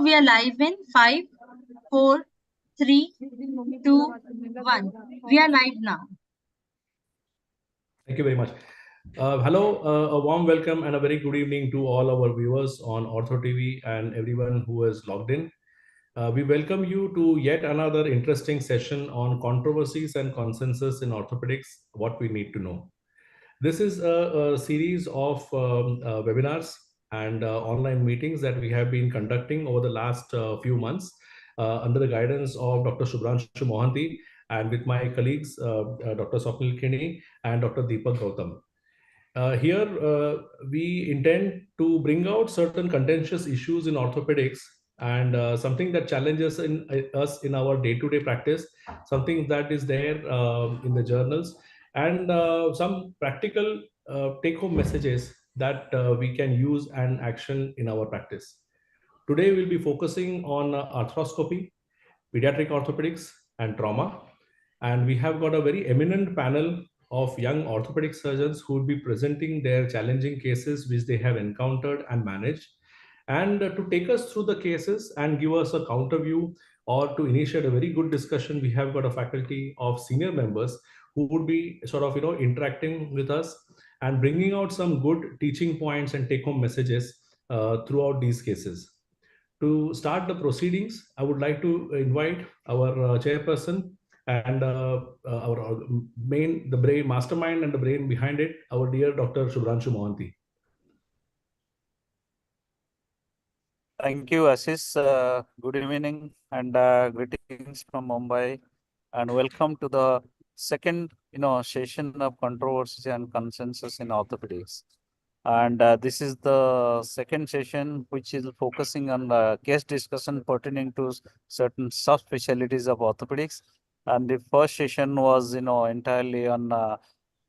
we are live in 5, 4, 3, 2, 1. We are live now. Thank you very much. Hello, a warm welcome and a very good evening to all our viewers on OrthoTV and everyone who has logged in. We welcome you to yet another interesting session on controversies and consensus in orthopedics, what we need to know. This is a series of webinars and online meetings that we have been conducting over the last few months under the guidance of Dr. Subhramanya Mohanty and with my colleagues, Dr. Swapnil Keny and Dr. Deepak Gautam. Here, we intend to bring out certain contentious issues in orthopedics and something that challenges us in our day-to-day practice, something that is there in the journals, and some practical take-home messages that we can use and action in our practice. Today, we'll be focusing on arthroscopy, pediatric orthopedics, and trauma. And we have got a very eminent panel of young orthopedic surgeons who will be presenting their challenging cases which they have encountered and managed. And to take us through the cases and give us a counter view or to initiate a very good discussion, we have got a faculty of senior members who would be sort of interacting with us and bringing out some good teaching points and take-home messages throughout these cases. To start the proceedings, I would like to invite our chairperson and our the brain mastermind and the brain behind it, our dear Dr. Subhramanya Mohanty. Thank you, Ashish. Good evening and greetings from Mumbai, and welcome to the second, session of controversy and consensus in orthopedics. And this is the second session, which is focusing on case discussion pertaining to certain subspecialties of orthopedics. And the first session was, entirely on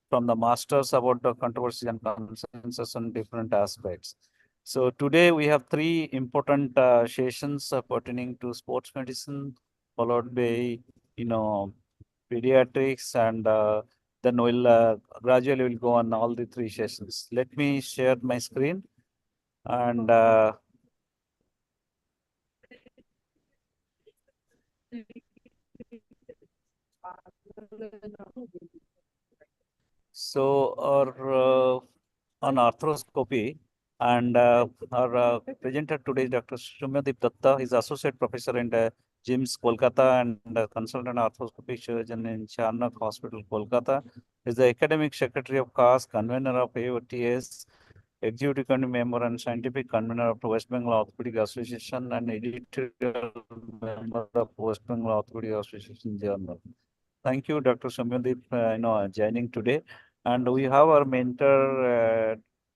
from the masters about the controversy and consensus on different aspects. So today we have three important sessions pertaining to sports medicine, followed by, pediatrics, and then we'll gradually will go on all the three sessions. Let me share my screen and so our on arthroscopy, and our presenter today is Dr. Soumyadip Dutta. He's associate professor in JIMS, Kolkata, and consultant arthroscopic surgeon in Charnock Hospital, Kolkata. He's the academic secretary of CAS, convener of AOTS, executive committee member and scientific convener of the West Bengal Orthopedic Association, and editorial member of West Bengal Orthopedic Association Journal. Thank you, Dr. Soumyadip, joining today. And we have our mentor,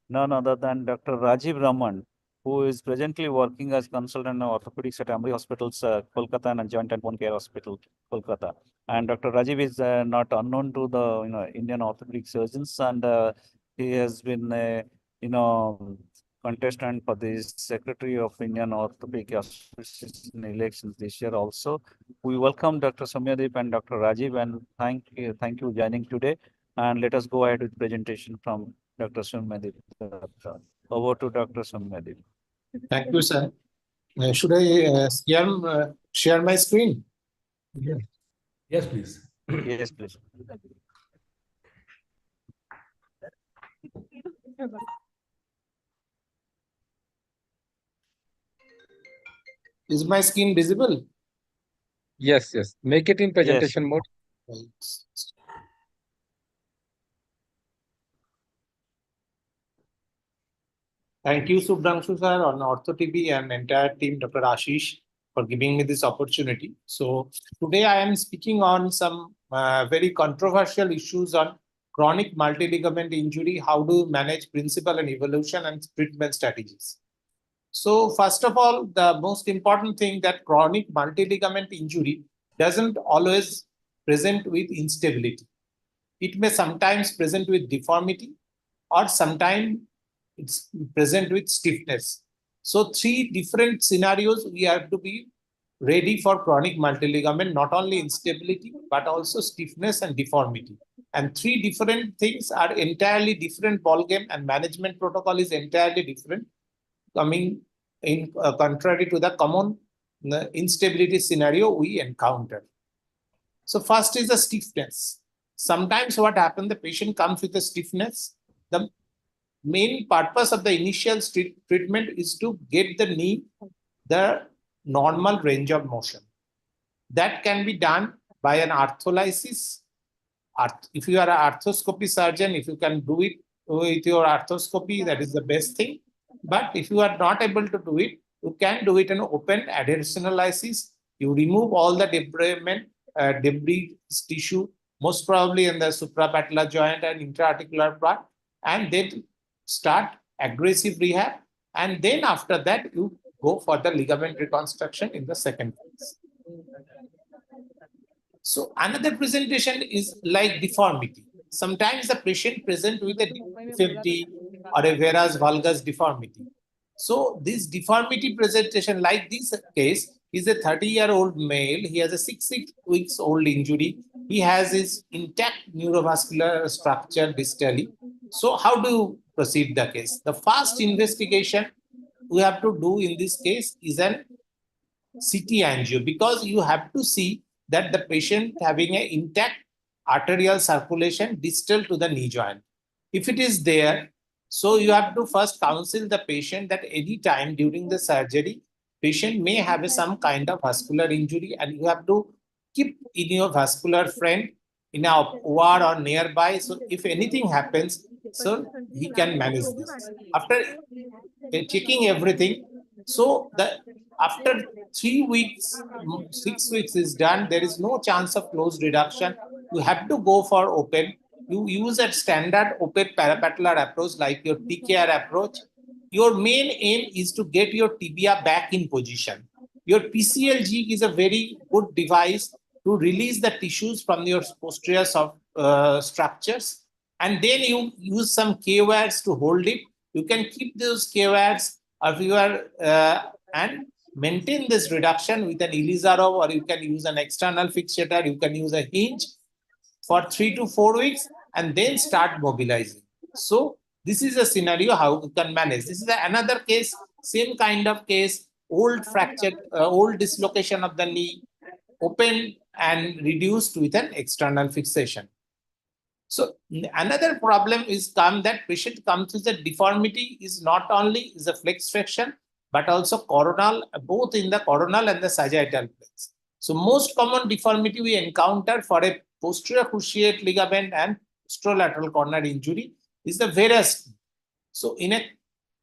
none other than Dr. Rajeev Raman, who is presently working as consultant of orthopedics at Emory Hospitals, Kolkata, and Joint and Bone Care Hospital, Kolkata. And Dr. Rajeev is not unknown to the Indian orthopedic surgeons, and he has been contestant for the Secretary of Indian Orthopedic Association elections this year also. We welcome Dr. Soumyadip and Dr. Rajeev, and thank you joining today. And let us go ahead with presentation from Dr. Soumyadip. Over to Dr. Soumyadip. Thank you, sir. Should I share my screen? Yeah. Yes, please. Yes, please. Is my screen visible? Yes, yes. Make it in presentation mode. Thank you, Subhramanya sir, on OrthoTV and entire team, Dr. Ashish, for giving me this opportunity. So today I am speaking on some very controversial issues on chronic multi-ligament injury, how to manage principle and evolution, and treatment strategies. So first of all, the most important thing that chronic multi-ligament injury doesn't always present with instability. It may sometimes present with deformity, or sometimes it's present with stiffness. So three different scenarios we have to be ready for chronic multi-ligament, not only instability, but also stiffness and deformity. And three different things are entirely different ballgame, and management protocol is entirely different, coming in contrary to the common instability scenario we encounter. So first is the stiffness. Sometimes what happens, the patient comes with a stiffness. The main purpose of the initial treatment is to get the knee the normal range of motion. That can be done by an arthrolysis. If you are an arthroscopy surgeon, if you can do it with your arthroscopy, that is the best thing. But if you are not able to do it, you can do it in open adhesional lysis. You remove all the debris tissue, most probably in the suprapatellar joint and intra-articular part, and then start aggressive rehab. And then after that, you go for the ligament reconstruction in the second phase. So another presentation is like deformity. Sometimes the patient present with a deformity or a varus valgus deformity. So this deformity presentation, like this case, is a 30-year-old male. He has a 6 weeks old injury. He has his intact neurovascular structure distally. So how do you proceed the case? The first investigation we have to do in this case is an CT angio, because you have to see that the patient having an intact arterial circulation distal to the knee joint. If it is there, so you have to first counsel the patient that any time during the surgery, patient may have some kind of vascular injury, and you have to keep in your vascular friend in a OR or nearby. So if anything happens, so he can manage this. After checking everything, so after 3 weeks, 6 weeks is done, there is no chance of closed reduction. You have to go for open. You use a standard open parapatellar approach like your TKR approach. Your main aim is to get your tibia back in position. Your PCL jig is a very good device to release the tissues from your posterior structures. And then you use some K-wires to hold it. You can keep those K-wires and maintain this reduction with an Ilizarov, or you can use an external fixator. You can use a hinge for 3 to 4 weeks and then start mobilizing. So this is a scenario how you can manage. This is another case, same kind of case, old fracture, old dislocation of the knee, open and reduced with an external fixation. So another problem is that patient comes with a deformity is not only is a flex flexion, but also coronal, both in the coronal and the sagittal planes. So most common deformity we encounter for a posterior cruciate ligament and posterolateral corner injury is the varus. So in a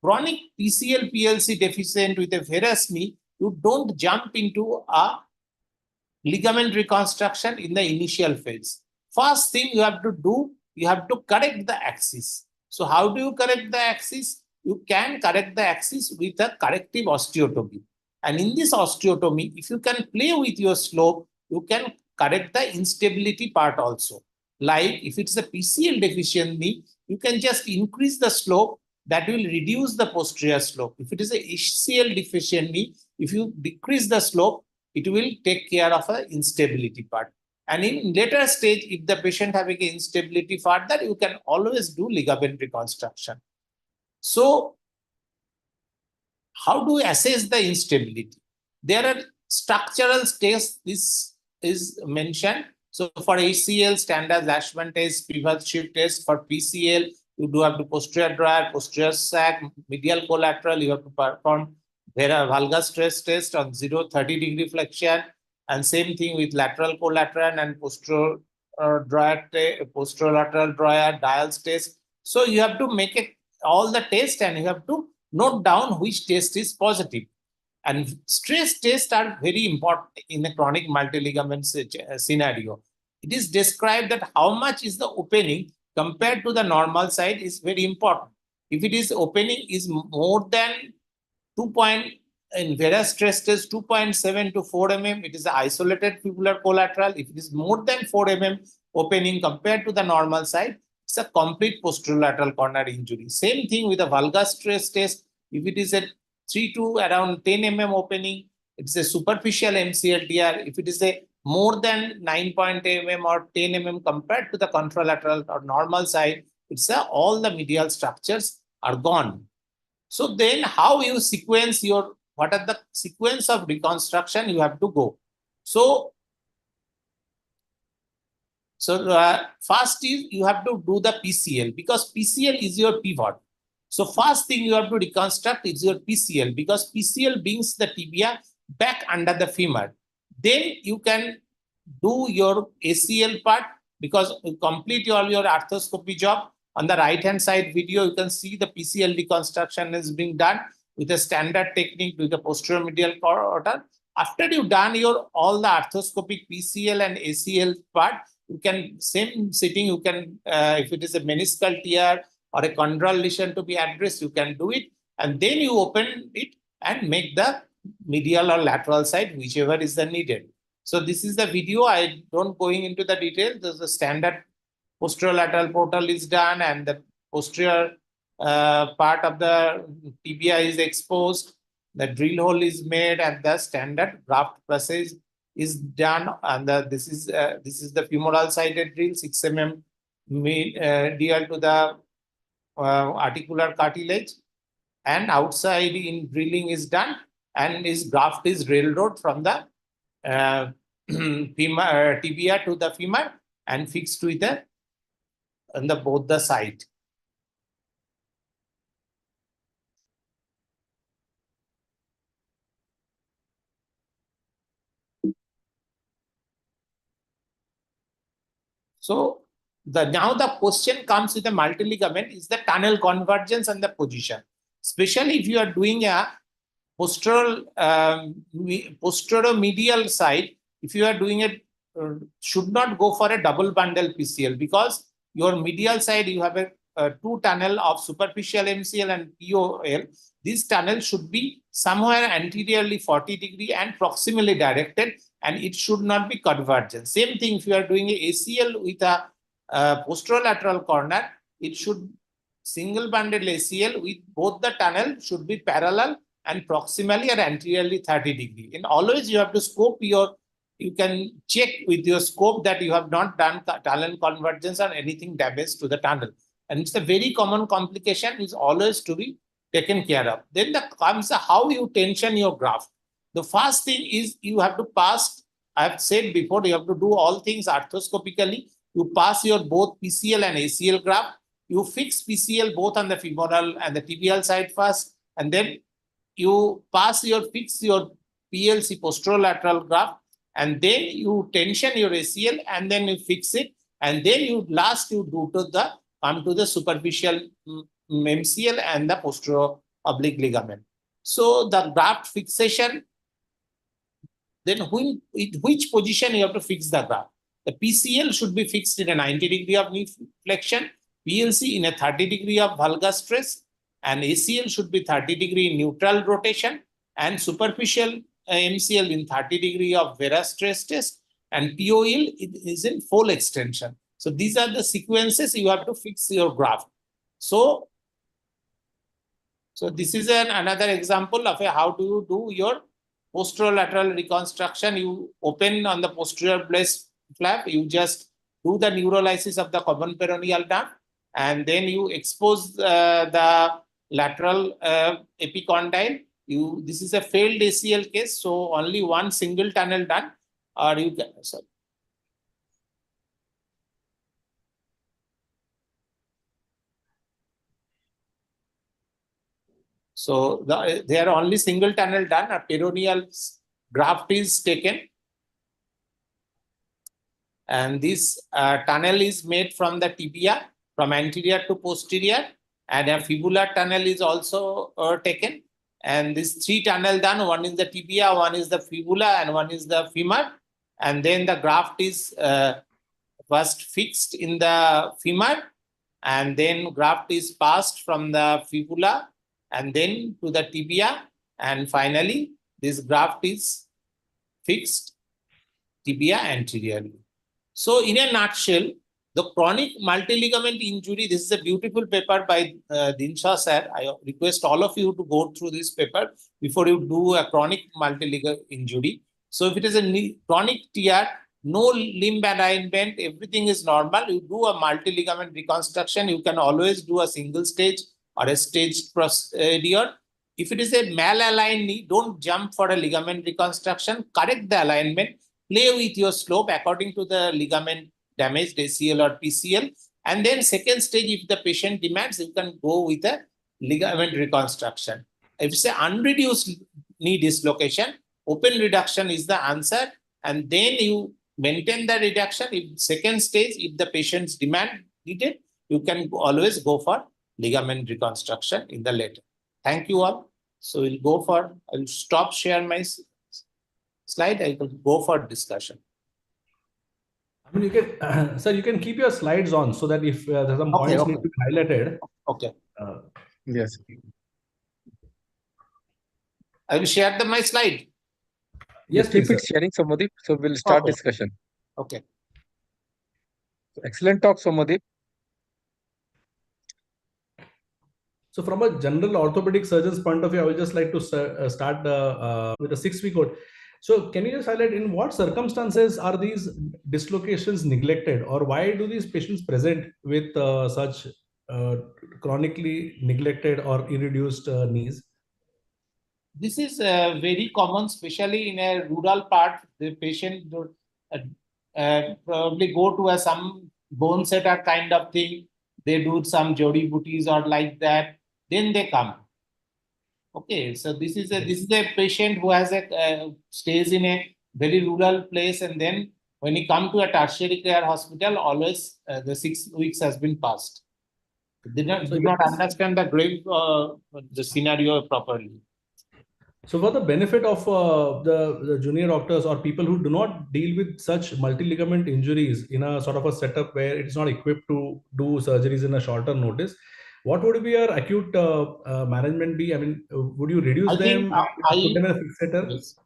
chronic PCL PLC deficient with a varus knee, you don't jump into a ligament reconstruction in the initial phase. First thing you have to do, you have to correct the axis. So how do you correct the axis? You can correct the axis with a corrective osteotomy. And in this osteotomy, if you can play with your slope, you can correct the instability part also. Like if it's a PCL deficient knee, you can just increase the slope, that will reduce the posterior slope. If it is a ACL deficient knee, if you decrease the slope, it will take care of the instability part. And in later stage, if the patient having an instability further, you can always do ligament reconstruction. So how do we assess the instability? There are structural tests, this is mentioned. So for ACL, standard Lashman test, pivot shift test. For PCL, you do have to posterior dryer, posterior sag, medial collateral. You have to perform valgus stress test on 0-30 degree flexion. And same thing with lateral collateral and posterolateral dryer, dials test. So you have to make all the tests and you have to note down which test is positive. And stress tests are very important in a chronic multi-ligament scenario. It is described that how much is the opening compared to the normal side is very important. If it is opening is more than 2. In various stress tests, 2.7 to 4 mm, it is an isolated fibular collateral. If it is more than 4 mm opening compared to the normal side, it's a complete posterolateral corner injury. Same thing with a valgus stress test. If it is a 3 to around 10 mm opening, it's a superficial MCL-TR. If it is a more than 9.8 mm or 10 mm compared to the contralateral or normal side, it's all the medial structures are gone. So then how you sequence what are the sequence of reconstruction you have to go. So first is you have to do the PCL, because PCL is your pivot. So first thing you have to reconstruct is your PCL, because PCL brings the tibia back under the femur. Then you can do your ACL part, because you complete all your arthroscopy job. On the right hand side video, you can see the PCL reconstruction is being done with a standard technique with the posterior medial order. After you've done all the arthroscopic PCL and ACL part, you can, same sitting, you can, if it is a meniscal tear or a chondral lesion to be addressed, you can do it. And then you open it and make the medial or lateral side, whichever is the needed. So this is the video. I don't going into the detail. There's the standard posterior lateral portal is done, and the posterior part of the tibia is exposed. The drill hole is made, and the standard graft process is done. And this is the femoral sided drill, 6 mm medial to the articular cartilage, and outside in drilling is done, and this graft is railroad from the tibia to the femur and fixed with both the side. So now the question comes with the multi-ligament is the tunnel convergence and the position. Especially if you are doing a posterior medial side, if you are doing it, should not go for a double bundle PCL, because your medial side you have a two tunnel of superficial MCL and POL. This tunnel should be somewhere anteriorly 40 degree and proximally directed, and it should not be convergent. Same thing if you are doing a ACL with a posterolateral corner, it should single bundle ACL with both the tunnel should be parallel and proximally or anteriorly 30 degree. And always you have to scope you can check with your scope that you have not done tunnel convergence or anything damage to the tunnel. And it's a very common complication, is always to be taken care of. Then comes how you tension your graft. The first thing is you have to pass, I have said before, you have to do all things arthroscopically. You pass your both PCL and ACL graft. You fix PCL both on the femoral and the tibial side first, and then you fix your PLC posterolateral graft, and then you tension your ACL, and then you fix it, and then you come to the superficial MCL and the posterior oblique ligament. So the graft fixation, then which position you have to fix the graft. The PCL should be fixed in a 90 degree of knee flexion, PLC in a 30 degree of valgus stress, and ACL should be 30 degree neutral rotation, and superficial MCL in 30 degree of Vera stress test, and POL is in full extension. So these are the sequences you have to fix your graft. So this is another example of how do you do your posterolateral reconstruction. You open on the posterior breast flap, you just do the neurolysis of the common peroneal nerve, and then you expose the lateral epicondyle. This is a failed ACL case, so only one single tunnel done, or you can, sorry. So there are only single tunnel done, a peroneal graft is taken, and this tunnel is made from the tibia, from anterior to posterior, and a fibular tunnel is also taken. And this 3 tunnel done, one is the tibia, one is the fibula, and one is the femur. And then the graft is first fixed in the femur, and then graft is passed from the fibula and then to the tibia, and finally this graft is fixed tibia anteriorly. So in a nutshell, the chronic multi-ligament injury, this is a beautiful paper by Dinshaw sir. I request all of you to go through this paper before you do a chronic multi-ligament injury. So if it is a chronic tear, no limb alignment, everything is normal, you do a multi-ligament reconstruction. You can always do a single stage or a staged procedure. If it is a malaligned knee, don't jump for a ligament reconstruction. Correct the alignment. Play with your slope according to the ligament damaged ACL or PCL. And then second stage, if the patient demands, you can go with a ligament reconstruction. If it's an unreduced knee dislocation, open reduction is the answer. And then you maintain the reduction. If second stage, if the patient's demand needed, you can always go for ligament reconstruction in the later. Thank you all. So we'll go for, I'll stop share my slide. I will go for discussion. I mean, you can, sir, you can keep your slides on so that if there's some points need to be highlighted. Okay. Yes. I will share my slide. Yes, Keep please, it sir. sharing, Soumyadip. So we'll start Okay. discussion. Okay. Excellent talk, Soumyadip. So from a general orthopedic surgeon's point of view, I would just like to start with a 6-week old. So can you just highlight in what circumstances are these dislocations neglected, or why do these patients present with such chronically neglected or irreduced knees? This is very common, especially in a rural part. The patient probably go to some bone setter kind of thing. They do some jodi booties or like that. Then they come. Okay, so this is a patient who has stays in a very rural place, and then when he come to a tertiary care hospital, always the 6 weeks has been passed. They do not understand the grave the scenario properly. So for the benefit of the junior doctors or people who do not deal with such multi-ligament injuries in a sort of a setup where it's not equipped to do surgeries in a shorter notice, what would be your acute management be? I mean, would you reduce them, put them in a fixator? Yes.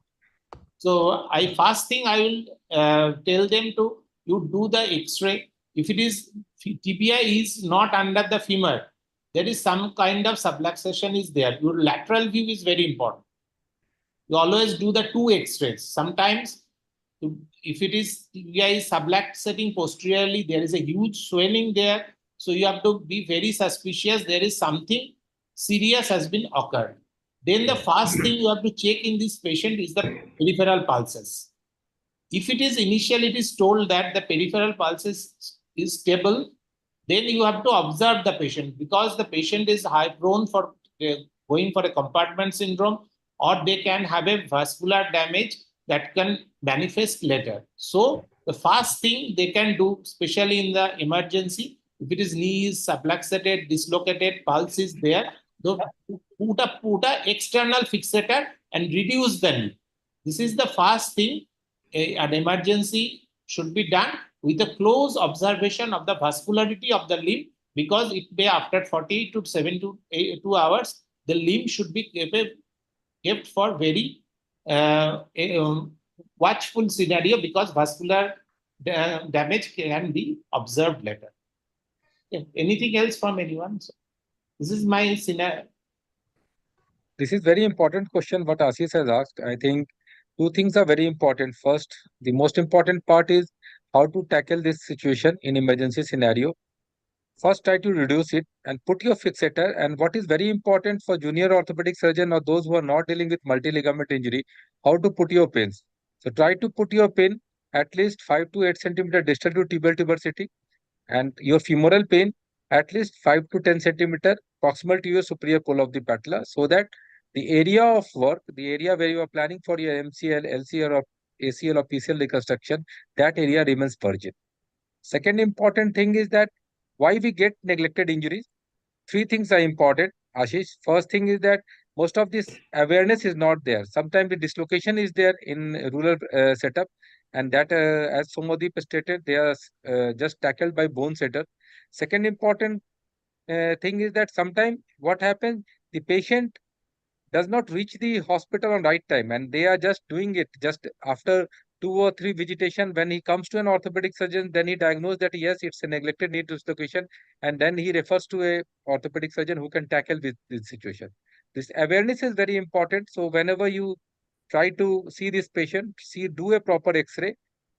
So first thing I will tell them to you do the X-ray. If it is tibia is not under the femur, there is some kind of subluxation is there. Your lateral view is very important. You always do the 2 X-rays. Sometimes, if it is tibia is subluxating posteriorly, there is a huge swelling there. So you have to be very suspicious. There is something serious has been occurred. Then the first thing you have to check in this patient is the peripheral pulses. If it is initially it is told that the peripheral pulses is stable, then you have to observe the patient, because the patient is high prone for going for a compartment syndrome, or they can have a vascular damage that can manifest later. So the first thing they can do, especially in the emergency, if it is knees subluxated, dislocated, pulse is there, so put a external fixator and reduce the knee. This is the first thing an emergency should be done, with a close observation of the vascularity of the limb, because it may after 40 to 72 hours, the limb should be kept for very watchful scenario, because vascular damage can be observed later. Yeah. Anything else from anyone? So this is my scenario. This is very important question what Ashish has asked. I think 2 things are very important. First, the most important part is how to tackle this situation in emergency scenario. First, try to reduce it and put your fixator. And what is very important for junior orthopedic surgeon or those who are not dealing with multi-ligament injury, how to put your pins. So try to put your pin at least 5 to 8 centimeter distal to tibial tuberosity, and your femoral pin at least 5 to 10 centimeter proximal to your superior pole of the patella, so that the area of work, the area where you are planning for your MCL, LCL or ACL or PCL reconstruction, that area remains virgin. Second important thing is that why we get neglected injuries. 3 things are important, Ashish. First thing is that most of this awareness is not there. Sometimes the dislocation is there in rural setup, and that, as Soumyadip stated, they are just tackled by bone setter. Second important thing is that sometimes what happens, the patient does not reach the hospital on right time, and they are just doing it just after 2 or 3 visitation. When he comes to an orthopedic surgeon, then he diagnosed that yes, it's a neglected knee dislocation, and then he refers to a orthopedic surgeon who can tackle this situation. This awareness is very important. So whenever you try to see this patient, do a proper X-ray,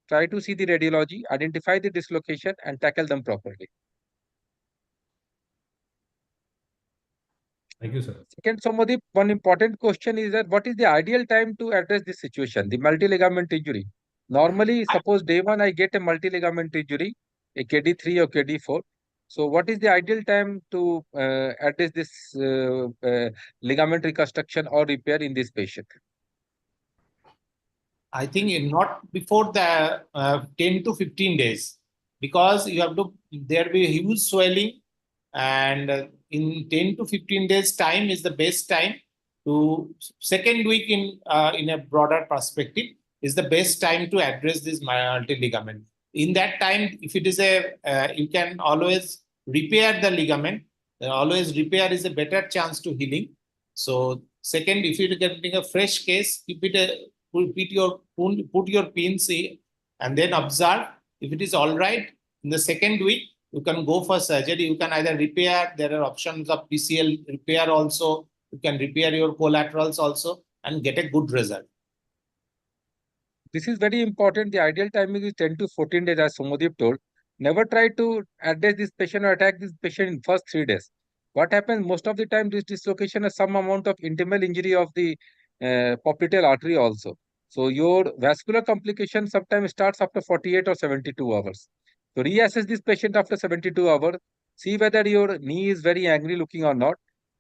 try to see the radiology, identify the dislocation and tackle them properly. Thank you, sir. Second, Soumyadip, one important question is that what is the ideal time to address this situation, the multi-ligament injury? Normally, suppose day one I get a multi-ligament injury, a KD3 or KD4. So what is the ideal time to address this ligament reconstruction or repair in this patient? I think not before the 10 to 15 days, because you have to, there will be huge swelling, and in 10 to 15 days time is the best time to, second week in a broader perspective is the best time to address this multi-ligament. In that time, if it is you can always repair the ligament. Always repair is a better chance to healing. So second, if you are getting a fresh case, keep it put your pins in and then observe. If it is all right, in the second week, you can go for surgery. You can either repair, there are options of PCL repair also. You can repair your collaterals also and get a good result. This is very important. The ideal timing is 10 to 14 days, as Soumyadip told. Never try to address this patient or attack this patient in first 3 days. What happens most of the time, this dislocation has some amount of intimal injury of the popliteal artery also. So your vascular complication sometimes starts after 48 or 72 hours. So reassess this patient after 72 hours, see whether your knee is very angry looking or not,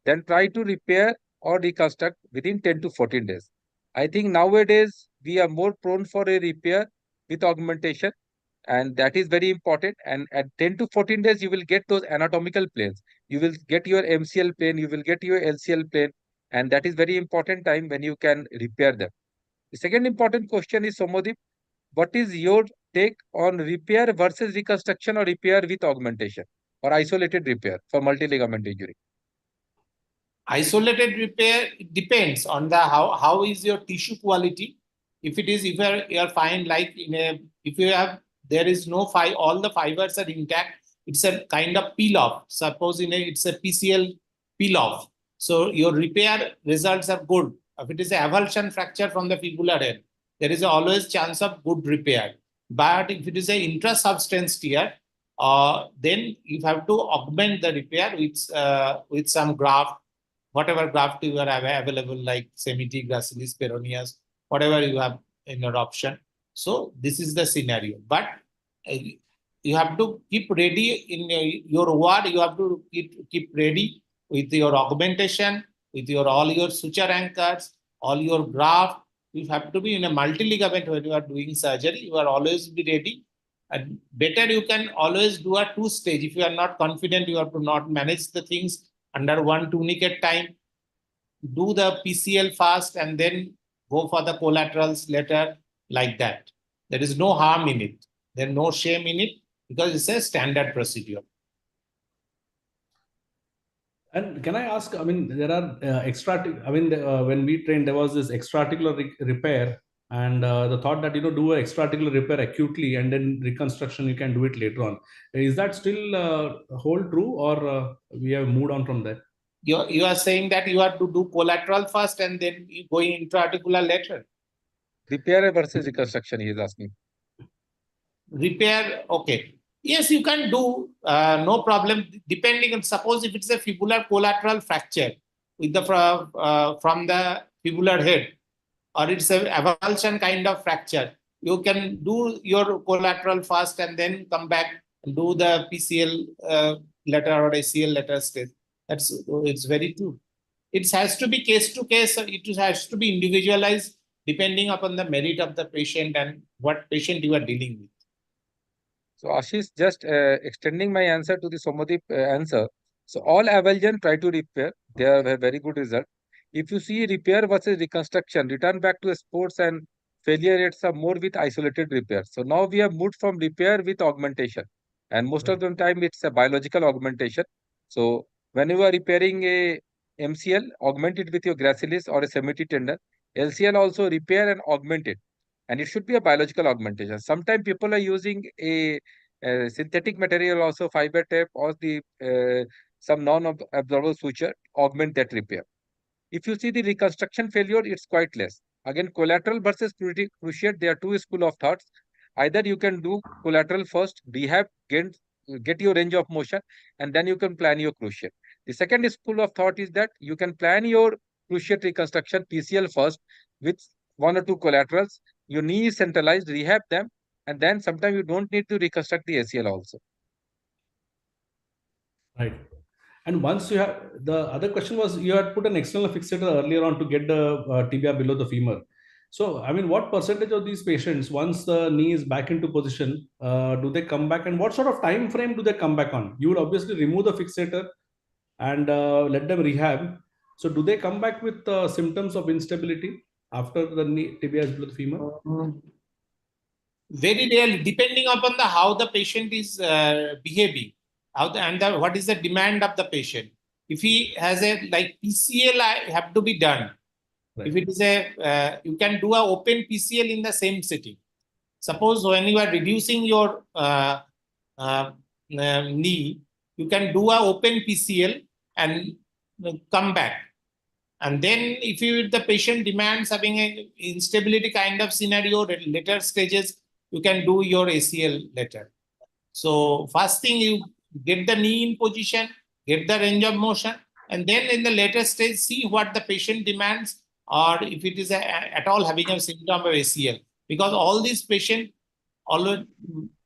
then try to repair or reconstruct within 10 to 14 days. I think nowadays we are more prone for a repair with augmentation, and that is very important. And at 10 to 14 days, you will get those anatomical planes. You will get your MCL plane, you will get your LCL plane, and that is very important time when you can repair them. The second important question is, Soumyadip, what is your take on repair versus reconstruction or repair with augmentation or isolated repair for multi-ligament injury? Isolated repair, it depends on the how is your tissue quality. If it is, if you are fine, like if you have, there is no all the fibers are intact, it's a kind of peel off. Suppose it's a PCL peel off. So your repair results are good. If it is an avulsion fracture from the fibular head, there is always chance of good repair. But if it is an intrasubstance tear, then you have to augment the repair with some graft, whatever graft you have available, like Semiti, Gracilis, Peroneus, whatever you have in your option. So this is the scenario. But you have to keep ready in your ward. You have to keep ready with your augmentation, with all your suture anchors, all your graft. You have to be in a multi-ligament when you are doing surgery. You are always be ready. And better, you can always do a 2-stage. If you are not confident, you have to not manage the things under one tourniquet time. Do the PCL fast and then go for the collaterals later, like that. There is no harm in it. There is no shame in it, because it's a standard procedure. And can I ask, I mean, there are when we trained, there was this extra-articular repair, and the thought that, do an extra-articular repair acutely and then reconstruction, you can do it later on. Is that still hold true, or we have moved on from that? You are saying that you have to do collateral first and then going intra-articular later? Repair versus reconstruction, he is asking. Repair, okay. Yes, you can do, no problem, depending on, suppose if it's a fibular collateral fracture with the from the fibular head, or it's a avulsion kind of fracture, you can do your collateral first and then come back and do the PCL letter or ACL letter stage. It's very true. It has to be case to case. It has to be individualized depending upon the merit of the patient and what patient you are dealing with. So Ashish, just extending my answer to the Soumyadip answer. So all avulsion try to repair. They have a very good result. If you see repair versus reconstruction, return back to sports and failure rates are more with isolated repair. So now we have moved from repair with augmentation. And most of the time it's a biological augmentation. So when you are repairing a MCL, augment it with your gracilis or a Semiti tendon. LCL also repair and augment it. And it should be a biological augmentation. Sometimes people are using a synthetic material, also fiber tape or the some non-absorbable suture, augment that repair. If you see the reconstruction failure, it's quite less. Again, collateral versus cruciate, there are two school of thoughts. Either you can do collateral first, rehab, get your range of motion, and then you can plan your cruciate. The second school of thought is that you can plan your cruciate reconstruction PCL first with 1 or 2 collaterals. Your knee is centralized, rehab them, and then sometimes you don't need to reconstruct the ACL also. Right. And once you have, the other question was, you had put an external fixator earlier on to get the tibia below the femur. So, I mean, what percentage of these patients, once the knee is back into position, do they come back, and what sort of time frame do they come back on? You would obviously remove the fixator and let them rehab. So, do they come back with symptoms of instability after the knee, tibia is below the femur? Very rarely, depending upon the how the patient is behaving, what is the demand of the patient. If he has a like PCL, have to be done. Right. If it is a, you can do a open PCL in the same setting. Suppose when you are reducing your knee, you can do a open PCL and come back. And then if the patient demands having an instability kind of scenario, later stages, you can do your ACL later. So first thing, you get the knee in position, get the range of motion, and then in the later stage, see what the patient demands, or if it is at all having a symptom of ACL. Because all these patients always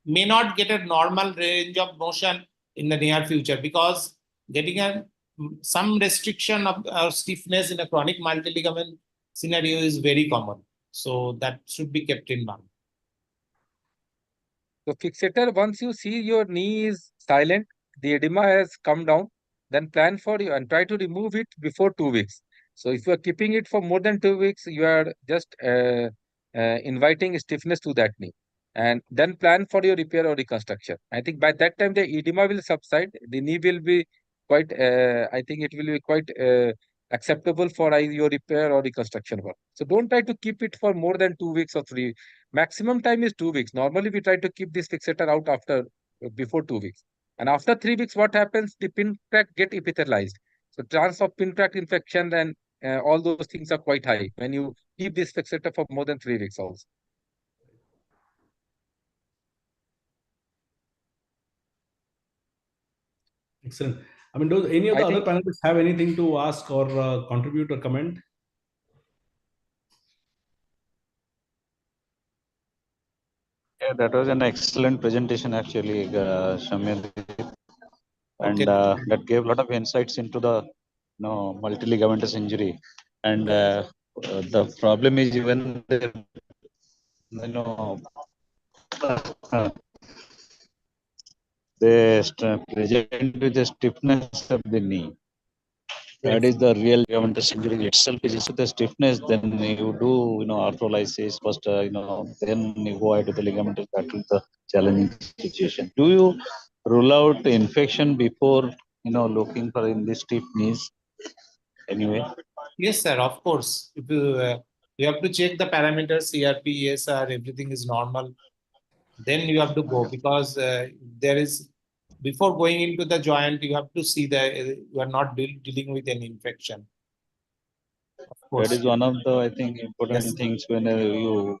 may not get a normal range of motion in the near future, because getting some restriction of stiffness in a chronic multi-ligament scenario is very common. So that should be kept in mind. So fixator, once you see your knee is silent, the edema has come down, then plan for you and try to remove it before 2 weeks. So if you are keeping it for more than 2 weeks, you are just inviting stiffness to that knee. And then plan for your repair or reconstruction. I think by that time the edema will subside. The knee will be quite, I think it will be quite acceptable for your repair or reconstruction work. So don't try to keep it for more than 2 weeks or 3. Maximum time is 2 weeks. Normally, we try to keep this fixator out before 2 weeks. And after 3 weeks, what happens? The pin tract get epithelialized. So chance of pin tract infection and all those things are quite high when you keep this fixator for more than 3 weeks also. Excellent. I mean, do any of the other panelists have anything to ask or contribute or comment? Yeah, that was an excellent presentation actually, Soumyadip. And Okay. that gave a lot of insights into the multi-ligamentous injury. And the problem is even the, they present with the stiffness of the knee. That is the real ligamentous injury itself. Is the stiffness. Then you do arthrolysis first. Then you go ahead to the ligamentous. That is the challenging situation. Do you rule out infection before looking for in the stiff knees? Anyway. Yes, sir. Of course. If you have to check the parameters, CRP, ESR, everything is normal. Then you have to go, because there is, before going into the joint, you have to see that you are not dealing with an infection. Of course. That is one of the, I think, important things when you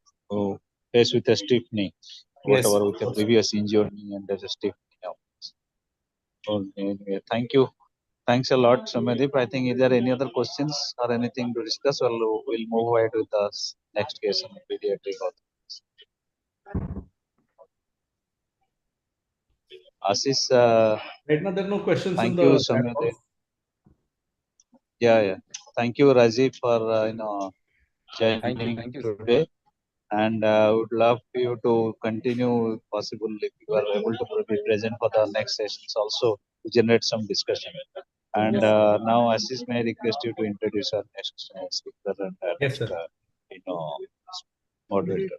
face with a stiff knee, whatever with a previous injured knee and there's a stiff knee. So, anyway, thank you. Thanks a lot, Soumyadip. I think, is there any other questions or anything to discuss? Or we'll move ahead with the next case on pediatric orthopedics. Ashish, right now, there are no questions. Thank you, Soumyadip. Yeah. Thank you, Rajeev, for joining Thank you today. And I would love you to continue, if possible, if you are able to be present for the next sessions also, to generate some discussion. And now, Ashish, may I request you to introduce our next speaker and yes, next, moderator.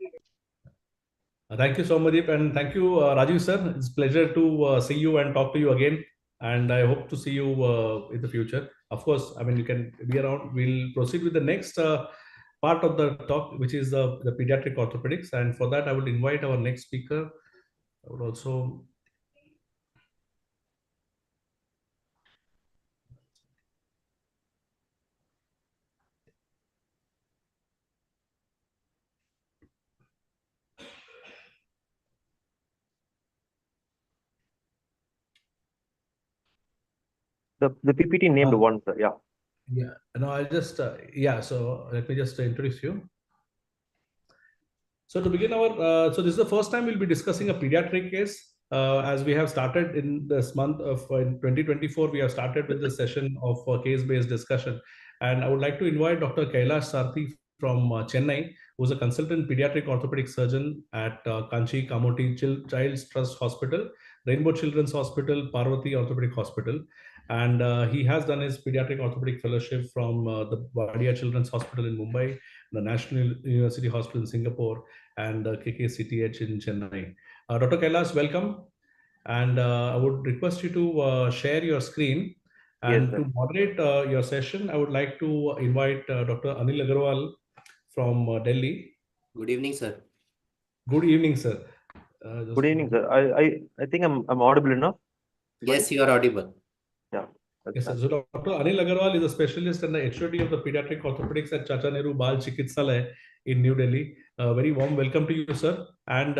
Thank you, Soumyadip, and thank you, Rajeev sir. It's a pleasure to see you and talk to you again. And I hope to see you in the future. Of course, I mean, you can be around. We'll proceed with the next part of the talk, which is the pediatric orthopedics. And for that, I would invite our next speaker. I would also The PPT named one, sir. Yeah. Yeah, no, I'll just, so let me just introduce you. So to begin so this is the first time we'll be discussing a pediatric case. As we have started in this month of in 2024, we have started with the session of case-based discussion. And I would like to invite Dr. Kailash Sarathy from Chennai, who's a consultant pediatric orthopedic surgeon at Kanchi Kamoti Child's Trust Hospital, Rainbow Children's Hospital, Parvati Orthopedic Hospital. And he has done his pediatric orthopedic fellowship from the Wadia Children's Hospital in Mumbai, the National University Hospital in Singapore, and KKCTH in Chennai. Dr. Kailash, welcome. And I would request you to share your screen. And Yes, to moderate your session, I would like to invite Dr. Anil Agrawal from Delhi. Good evening, sir. Good evening, sir. Good evening, sir. I think I'm audible enough. Yes, you are audible. Yeah. Yes, sir. So Dr. Anil Agrawal is a specialist and the HOD of the Pediatric Orthopedics at Chacha Nehru Bal Chikitsalaya in New Delhi. Very warm welcome to you, sir. And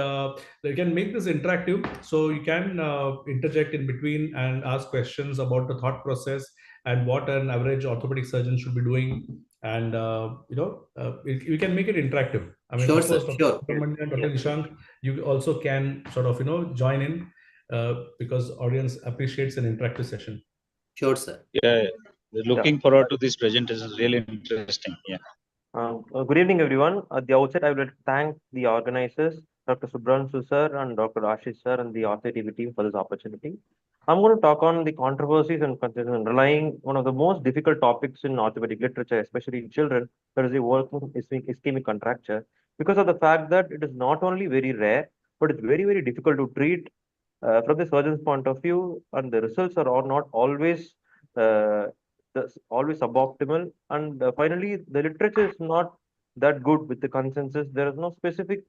you can make this interactive, so you can interject in between and ask questions about the thought process and what an average orthopedic surgeon should be doing. And you can make it interactive. I mean, Sure, of course, sir. Dr. Sure. Subhramanya and Dr. Nishank, you also can sort of join in because audience appreciates an interactive session. Sure, sir. Yeah, looking forward to this presentation. Really interesting. Yeah. Good evening, everyone. At the outset, I would like to thank the organizers, Dr. Subhramanya sir and Dr. Ashish sir and the OrthoTV team for this opportunity. I'm going to talk on the controversies and concerns underlying one of the most difficult topics in orthopedic literature, especially in children, that is the working ischemic contracture, because of the fact that it is not only very rare, but it's very, very difficult to treat from the surgeon's point of view, and the results are not always always suboptimal. And finally, the literature is not that good with the consensus. There is no specific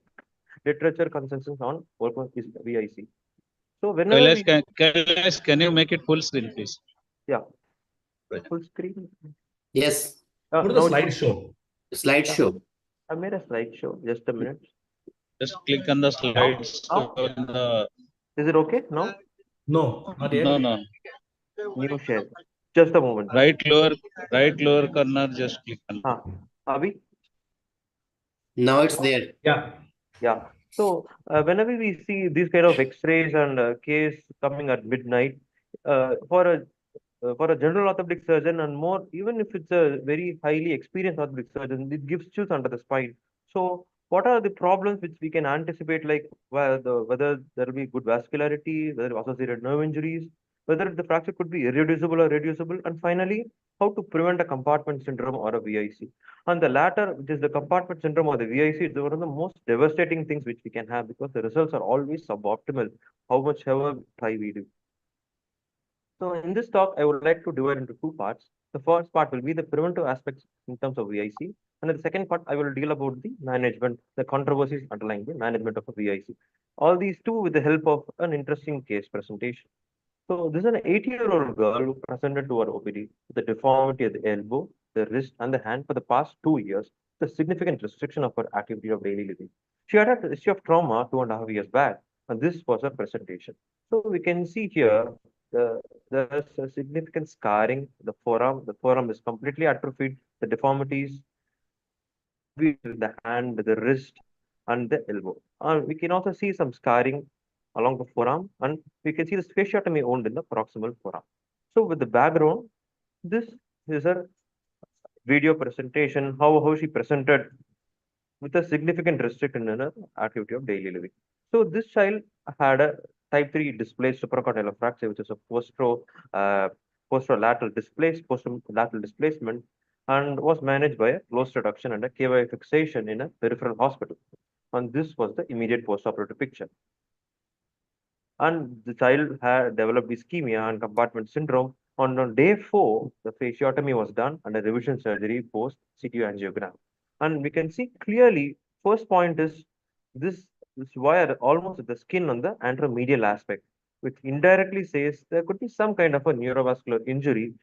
literature consensus on workman VIC. So whenever Kailash, can you make it full screen, please? Yeah, full screen. Yes. Go to the slideshow. Slideshow. I made a slideshow. Just a minute. Just click on the slides. Is it okay? No? No, not yet. No. New share. Just a moment. Right lower corner, just click on. Abhi? Now it's there. Yeah. So whenever we see these kind of X-rays and case coming at midnight, for a general orthopedic surgeon, and more, even if it's a very highly experienced orthopedic surgeon, it gives chills under the spine. So what are the problems which we can anticipate, like whether there will be good vascularity, whether associated nerve injuries, whether the fracture could be irreducible or reducible, and finally, how to prevent a compartment syndrome or a VIC. And the latter, which is the compartment syndrome or the VIC, is one of the most devastating things which we can have, because the results are always suboptimal, how much ever try we do. So in this talk, I would like to divide into two parts. The first part will be the preventive aspects in terms of VIC. And in the second part, I will deal about the management, the controversies underlying the management of a VIC. All these two with the help of an interesting case presentation. So this is an 8-year-old girl who presented to our OPD with a deformity at the elbow, the wrist, and the hand for the past 2 years, the significant restriction of her activity of daily living. She had a history of trauma 2.5 years back, and this was her presentation. So we can see here there's a significant scarring. The forearm is completely atrophied. The deformities, the hand, the wrist, and the elbow. We can also see some scarring along the forearm, and we can see the fasciotomy wound in the proximal forearm. So with the background, this is a video presentation, how she presented with a significant restriction in her activity of daily living. So this child had a type 3 displaced supracondylar fracture, which is a posterolateral displacement, and was managed by a closed reduction and a KY fixation in a peripheral hospital. And this was the immediate postoperative picture. And the child had developed ischemia and compartment syndrome. On day 4, the fasciotomy was done and a revision surgery post CT angiogram. And we can see clearly, first point is this wire almost at the skin on the anteromedial aspect, which indirectly says there could be some kind of a neurovascular injury,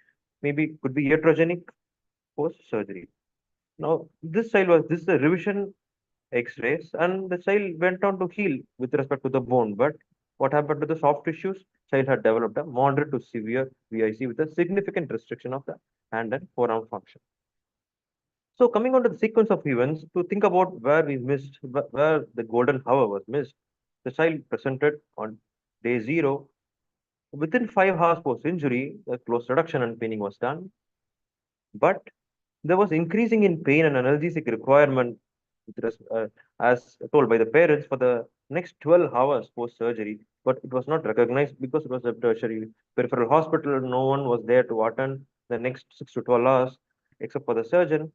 maybe could be iatrogenic post-surgery. Now, this is a revision X-rays, and the child went on to heal with respect to the bone, but what happened to the soft tissues? child had developed a moderate to severe VIC with a significant restriction of the hand and forearm function. So coming on to the sequence of events, to think about where we missed, where the golden hour was missed, the child presented on day 0. Within 5 hours post-injury, the close reduction and paining was done. But there was increasing in pain and analgesic requirement as told by the parents for the next 12 hours post-surgery, but it was not recognized because it was a tertiary peripheral hospital. No one was there to attend the next 6 to 12 hours except for the surgeon,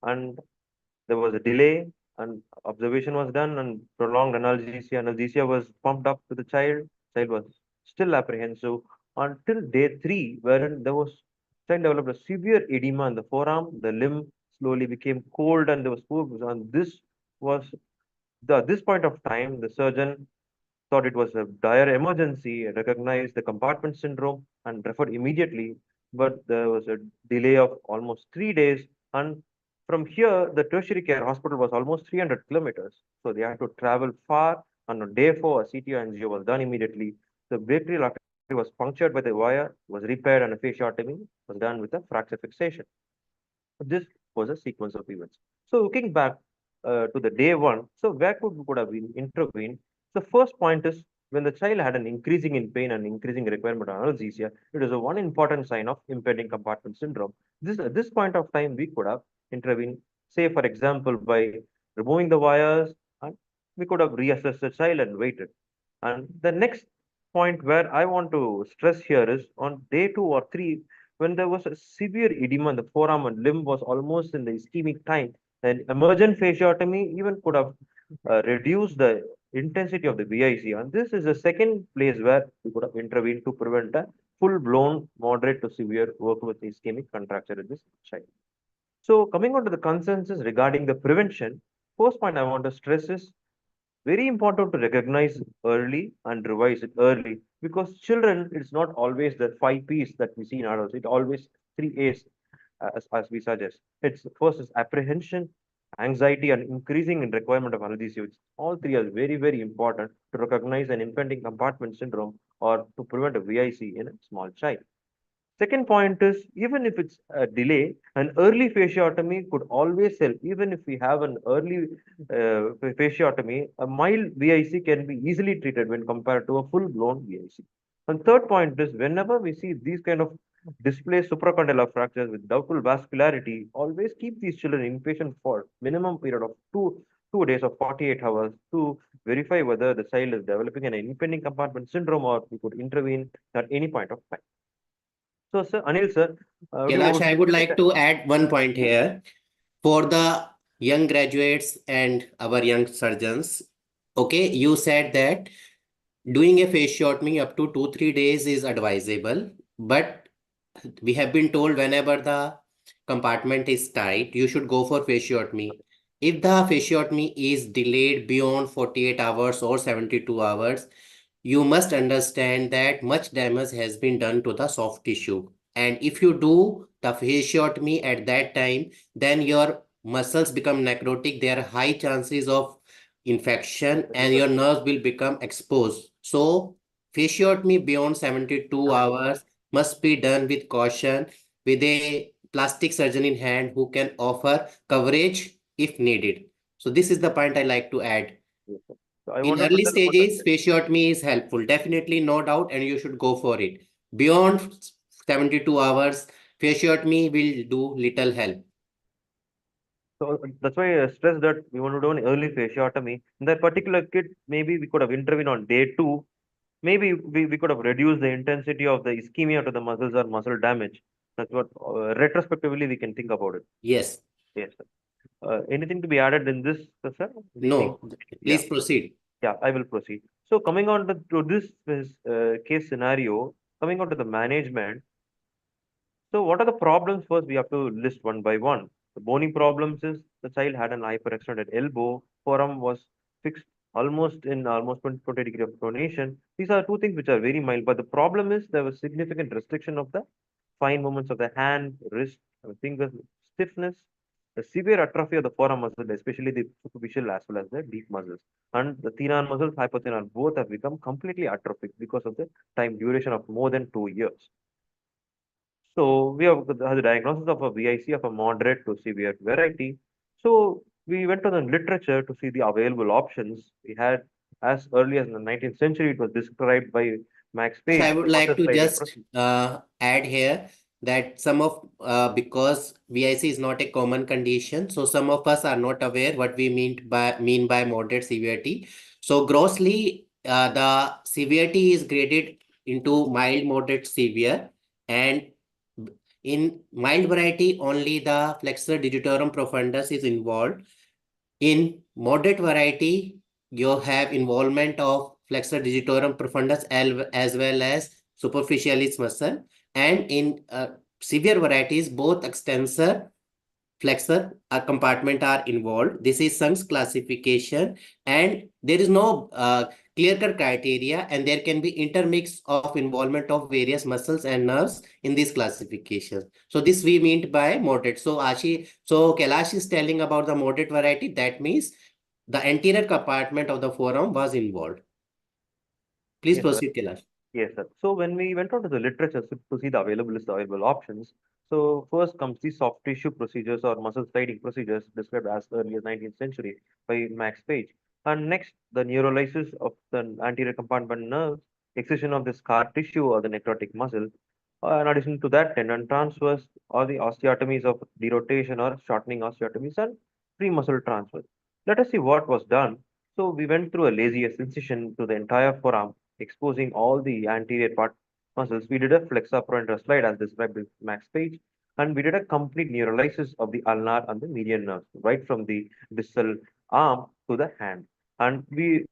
and there was a delay and observation was done and prolonged analgesia. Analgesia was pumped up to the child. Child was still apprehensive until day 3, wherein there was child developed a severe edema in the forearm. The limb slowly became cold and there was poor. And this was at this point of time, the surgeon thought it was a dire emergency, recognized the compartment syndrome and referred immediately. But there was a delay of almost 3 days, and from here, the tertiary care hospital was almost 300 kilometers. So they had to travel far, and on day 4, a CT angio was done immediately. The brachial artery was punctured by the wire, was repaired, and a fasciotomy was done with a fracture fixation. This was a sequence of events. So looking back to the day 1, so where could have been intervened? The first point is when the child had an increasing in pain and increasing requirement of analgesia, it is a one important sign of impending compartment syndrome. At this point of time, we could have intervened, say for example, by removing the wires, and we could have reassessed the child and waited. And the next point where I want to stress here is on day 2 or 3, when there was a severe edema in the forearm and limb was almost in the ischemic time, then emergent fasciotomy even could have reduced the intensity of the VIC. And this is the second place where we could have intervened to prevent a full-blown moderate to severe work with ischemic contracture in this child. So coming on to the consensus regarding the prevention, first point I want to stress is very important to recognize early and revise it early, because children, it's not always the 5 P's that we see in adults. It always 3 A's as we suggest. It's first is apprehension, anxiety, and increasing in requirement of analgesia. All 3 are very, very important to recognize an impending compartment syndrome or to prevent a VIC in a small child. Second point is, even if it's a delay, an early fasciotomy could always help. Even if we have an early fasciotomy, a mild VIC can be easily treated when compared to a full-blown VIC. And third point is, whenever we see these kind of displaced supracondylar fractures with doubtful vascularity, always keep these children inpatient for minimum period of 2 days of 48 hours to verify whether the child is developing an impending compartment syndrome or we could intervene at any point of time. So, sir, Anil, sir. Kailash, I would like to add one point here. For the young graduates and our young surgeons, okay, you said that doing a fasciotomy up to 2-3 days is advisable, but we have been told whenever the compartment is tight, you should go for fasciotomy. If the fasciotomy is delayed beyond 48 hours or 72 hours, you must understand that much damage has been done to the soft tissue. And if you do the fasciotomy at that time, then your muscles become necrotic. There are high chances of infection and your nerves will become exposed. So fasciotomy beyond 72 hours must be done with caution, with a plastic surgeon in hand who can offer coverage if needed. So this is the point I like to add. So In early stages, fasciotomy is helpful, definitely, no doubt, and you should go for it. Beyond 72 hours, fasciotomy will do little help. So that's why I stress that we want to do an early fasciotomy. In that particular kid, maybe we could have intervened on day 2. Maybe we could have reduced the intensity of the ischemia to the muscles or muscle damage. That's what retrospectively we can think about it. Yes. Yes, sir. Anything to be added in this, sir? No, please proceed. Yeah, I will proceed. So coming on to this case scenario, coming on to the management. So what are the problems? First, we have to list one by one. The bony problems is the child had an hyperextended elbow, forearm was fixed almost 20 degree of pronation. These are 2 things which are very mild, but the problem is there was significant restriction of the fine movements of the hand, wrist, fingers, stiffness, the severe atrophy of the forearm muscle, especially the superficial as well as the deep muscles. And the thenar muscles, hypothenar, both have become completely atrophic because of the time duration of more than 2 years. So we have the diagnosis of a VIC of a moderate to severe variety. So we went to the literature to see the available options. We had, as early as in the 19th century, it was described by Max So I Page. would like to just add here that some of because VIC is not a common condition, so some of us are not aware what we mean by moderate severity. So grossly, the severity is graded into mild, moderate, severe, and in mild variety only the flexor digitorum profundus is involved. In moderate variety, you have involvement of flexor digitorum profundus as well as superficialis muscle, and in severe varieties, both extensor flexor compartment are involved. This is Sung's classification, and there is no clear-cut criteria, and there can be intermix of involvement of various muscles and nerves in this classification. So this we mean by moderate. So Kailash is telling about the moderate variety. That means the anterior compartment of the forearm was involved. Please proceed, Kailash. Yes, sir. So when we went on to the literature to see the available options, so first comes the soft tissue procedures or muscle sliding procedures described as early as 19th century by Max Page. And next, the neurolysis of the anterior compartment nerves, excision of the scar tissue or the necrotic muscle. In addition to that, tendon transfers or the osteotomies of derotation or shortening osteotomies and free muscle transfer. Let us see what was done. So we went through a lazy incision to the entire forearm, exposing all the anterior part muscles. We did a flexor slide as described by Max Page, and we did a complete neurolysis of the ulnar and the median nerves, right from the distal arm to the hand. And we,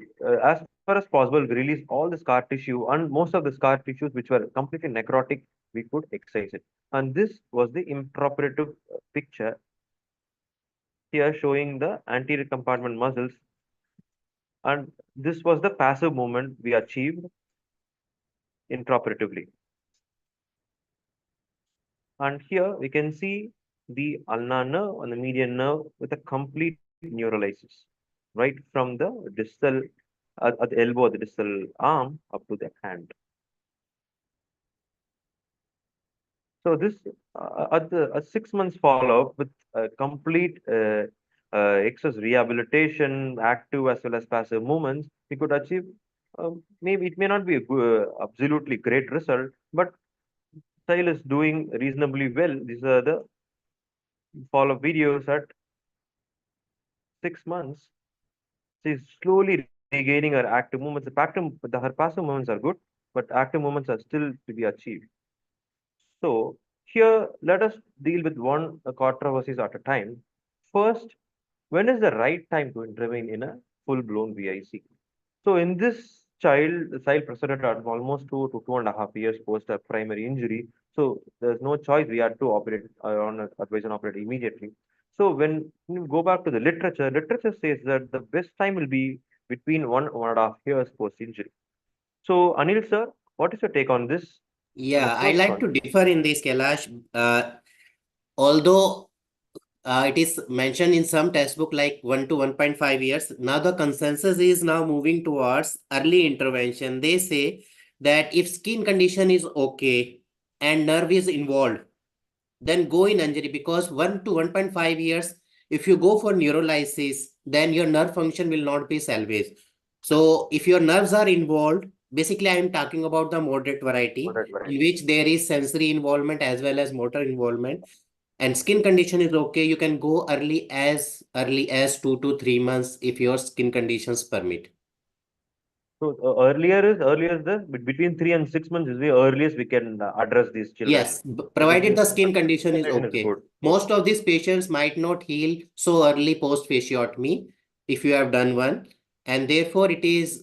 as far as possible, we released all the scar tissue, and most of the scar tissues which were completely necrotic, we could excise it. And this was the intraoperative picture here showing the anterior compartment muscles, and this was the passive movement we achieved intraoperatively. And here we can see the ulnar nerve and the median nerve with a complete neurolysis, right from the distal at the elbow, the distal arm up to the hand. So this at the 6 months follow-up with complete excess rehabilitation, active as well as passive movements, we could achieve. Maybe it may not be a absolutely great result, but child is doing reasonably well. These are the follow-up videos at 6 months. She's slowly regaining her active movements. Her passive movements are good, but active movements are still to be achieved. So here, let us deal with one controversies at a time. First, when is the right time to intervene in a full-blown VIC? So in this child, the child presented at almost 2 to 2.5 years post a primary injury. So there's no choice. We had to operate advise and operate immediately. So when you go back to the literature says that the best time will be between 1.5 years post injury. So Anil sir, what is your take on this? Yeah, I like to differ in this, Kailash. Although it is mentioned in some textbook like 1 to 1.5 years. Now the consensus is now moving towards early intervention. They say that if skin condition is okay and nerve is involved, then go in injury, because 1 to 1.5 years, if you go for neurolysis, then your nerve function will not be salvaged. So if your nerves are involved, basically I am talking about the moderate variety, in which there is sensory involvement as well as motor involvement, and skin condition is okay, you can go early as 2 to 3 months if your skin conditions permit. So earlier is the between 3 and 6 months is the earliest we can address these children. Yes, provided the skin condition is okay. Most of these patients might not heal so early post fasciotomy if you have done one, and therefore it is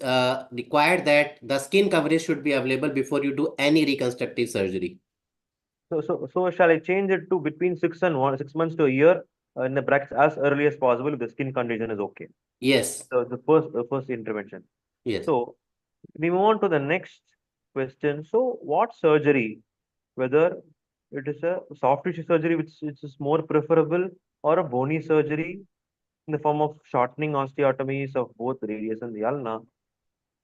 required that the skin coverage should be available before you do any reconstructive surgery. So shall I change it to between 6 months to a year in the brackets as early as possible if the skin condition is okay? Yes. So the first intervention. Yes. So we move on to the next question. So what surgery, whether it is a soft tissue surgery which is more preferable, or a bony surgery in the form of shortening osteotomies of both radius and the ulna,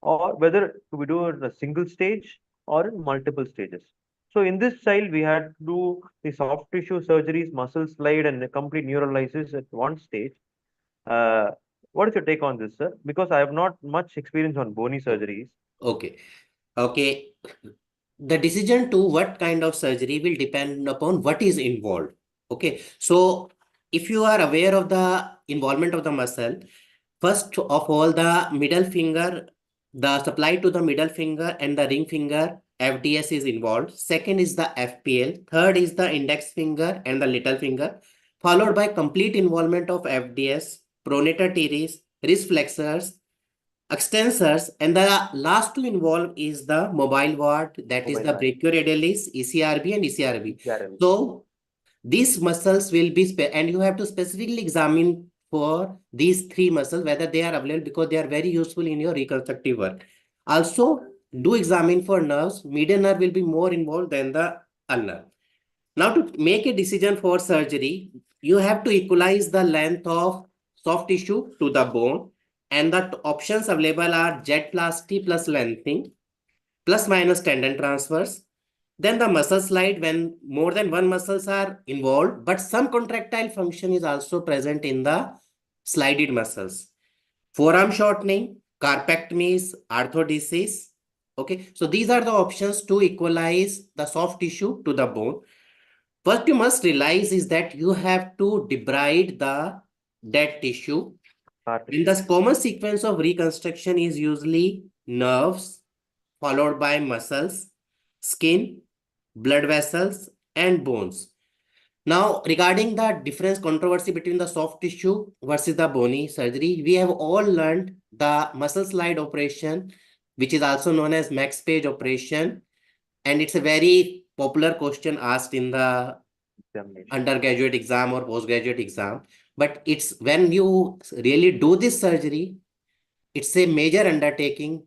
or whether we do it in a single stage or in multiple stages. So in this child, we had to do the soft tissue surgeries, muscle slide, and a complete neurolysis at one stage. Uh, what is your take on this, sir? Because I have not much experience on bony surgeries. Okay. Okay. The decision to what kind of surgery will depend upon what is involved. Okay. So if you are aware of the involvement of the muscle, first of all, the middle finger, the supply to the middle finger and the ring finger, FDS is involved. Second is the FPL. Third is the index finger and the little finger, followed by complete involvement of FDS, pronator teres, wrist flexors, extensors, and the last to involve is the mobile ward, that is the brachioradialis, ECRB and ECRB. So these muscles will be, and you have to specifically examine for these three muscles, whether they are available, because they are very useful in your reconstructive work. Also, do examine for nerves. Median nerve will be more involved than the ulnar. Now, to make a decision for surgery, you have to equalize the length of soft tissue to the bone, and the options available are Z-plasty plus lengthening, plus minus tendon transfers. Then the muscle slide when more than one muscles are involved, but some contractile function is also present in the slided muscles. Forearm shortening, carpectomies, arthrodesis. Okay, so these are the options to equalize the soft tissue to the bone. First, you must realize is that you have to debride the dead tissue. In the common sequence of reconstruction is usually nerves, followed by muscles, skin, blood vessels, and bones. Now, regarding the difference controversy between the soft tissue versus the bony surgery, we have all learned the muscle slide operation, which is also known as Max Page operation. And it's a very popular question asked in the undergraduate exam or postgraduate exam. But it's when you really do this surgery, it's a major undertaking,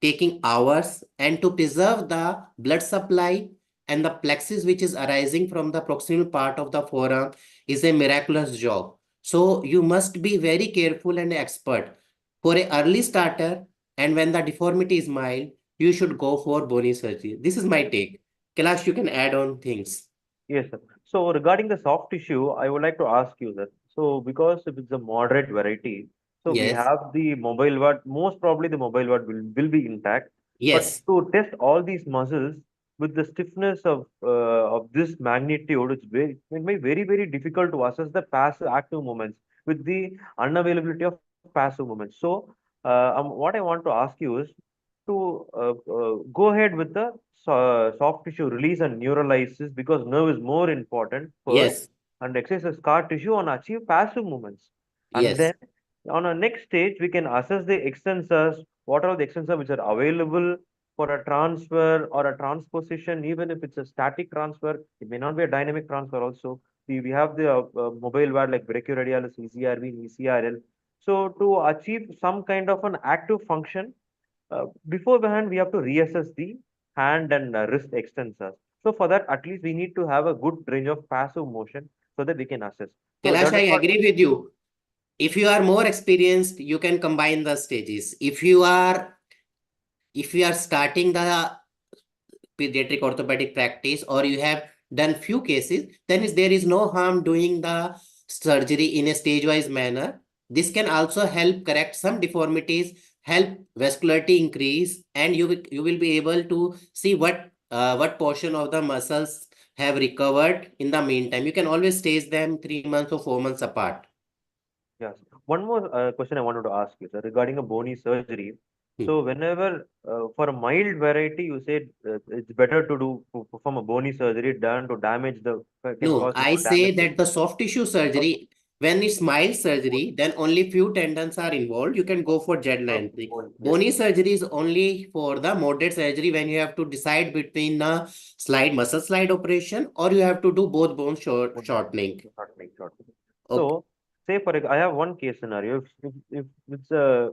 taking hours, and to preserve the blood supply and the plexus which is arising from the proximal part of the forearm is a miraculous job. So you must be very careful and expert. For an early starter, and when the deformity is mild, you should go for bony surgery. This is my take. Kailash, you can add on things. Yes, sir. So regarding the soft tissue, I would like to ask you that. So because if it's a moderate variety, so we Yes. have the mobile ward, most probably the mobile ward will be intact. Yes. But to test all these muscles with the stiffness of this magnitude, it may be very, very difficult to assess the passive active movements with the unavailability of passive movements. So what I want to ask you is to go ahead with the soft tissue release and neurolysis, because nerve is more important first, Yes. and exercise scar tissue and achieve passive movements. And Yes. then on a next stage, we can assess the extensors, what are the extensors which are available for a transfer or a transposition, even if it's a static transfer, it may not be a dynamic transfer also. We have the mobile ward like brachioradialis, ECRB, and ECRL. So to achieve some kind of an active function, beforehand, we have to reassess the hand and wrist extensors. So for that, at least we need to have a good range of passive motion so that we can assess. So Kailash, that I is what, agree with you. If you are more experienced, you can combine the stages. If you are starting the pediatric orthopedic practice, or you have done few cases, then there is no harm doing the surgery in a stage-wise manner. This can also help correct some deformities, help vascularity increase, and you will be able to see what portion of the muscles have recovered in the meantime. You can always stage them 3 months or 4 months apart. yes. One more question I wanted to ask you, sir, regarding a bony surgery. So whenever for a mild variety, you said it's better to perform a bony surgery than to damage the can No, cause I more say damage. that the soft tissue surgery, when it's mild surgery, then only few tendons are involved. You can go for jet lengthening. Bony surgery is only for the moderate surgery when you have to decide between the muscle slide operation, or you have to do both bone shortening. So, say I have one case scenario. If it's a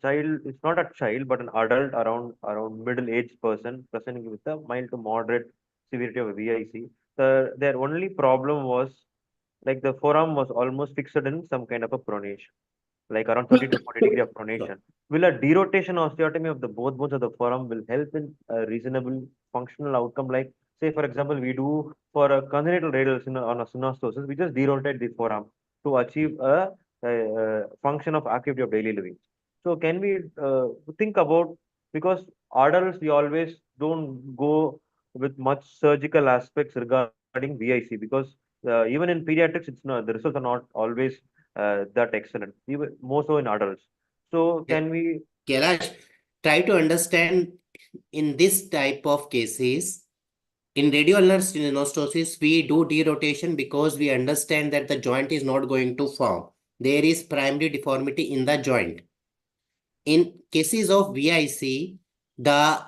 child, it's not a child, but an adult around middle-aged person presenting with a mild to moderate severity of a VIC. Their only problem was like the forearm was almost fixed in some kind of a pronation, like around 30 to 40 degree of pronation. Will a derotation osteotomy of the both bones of the forearm will help in a reasonable functional outcome? Like, say, for example, we do for a congenital radial on a synostosis, we just derotate the forearm to achieve a function of activity of daily living. So, can we think about, because adults, we always don't go with much surgical aspects regarding VIC, because even in pediatrics, it's not, the results are not always that excellent, even more so in adults. So can we? Kailash, try to understand in this type of cases, in radioulnar synostosis, we do derotation because we understand that the joint is not going to form. There is primary deformity in the joint. In cases of VIC, the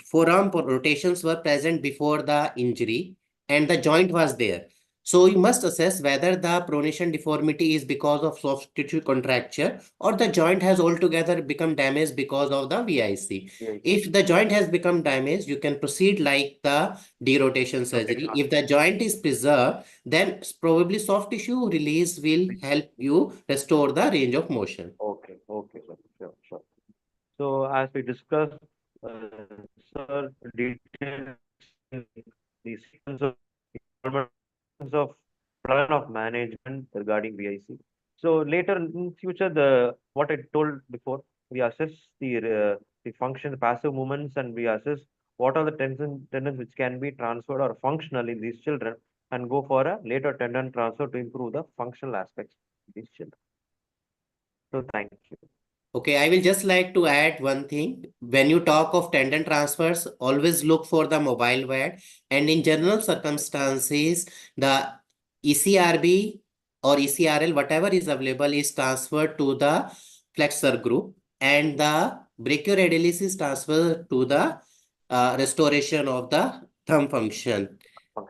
forearm rotations were present before the injury and the joint was there. So you must assess whether the pronation deformity is because of soft tissue contracture or the joint has altogether become damaged because of the VIC. If the joint has become damaged, you can proceed like the derotation surgery. If the joint is preserved, then probably soft tissue release will help you restore the range of motion. Okay, sure. So as we discussed, sir, details in the sequence of plan of management regarding VIC. So later in future, the what I told before, we assess the function, the passive movements, and we assess what are the tendons which can be transferred or functional in these children, and go for a later tendon transfer to improve the functional aspects of these children. So thank you. Okay, I will just like to add one thing. When you talk of tendon transfers, always look for the mobile word. And in general circumstances, the ECRB or ECRL, whatever is available, is transferred to the flexor group, and the brachioradialis is transferred to the restoration of the thumb function.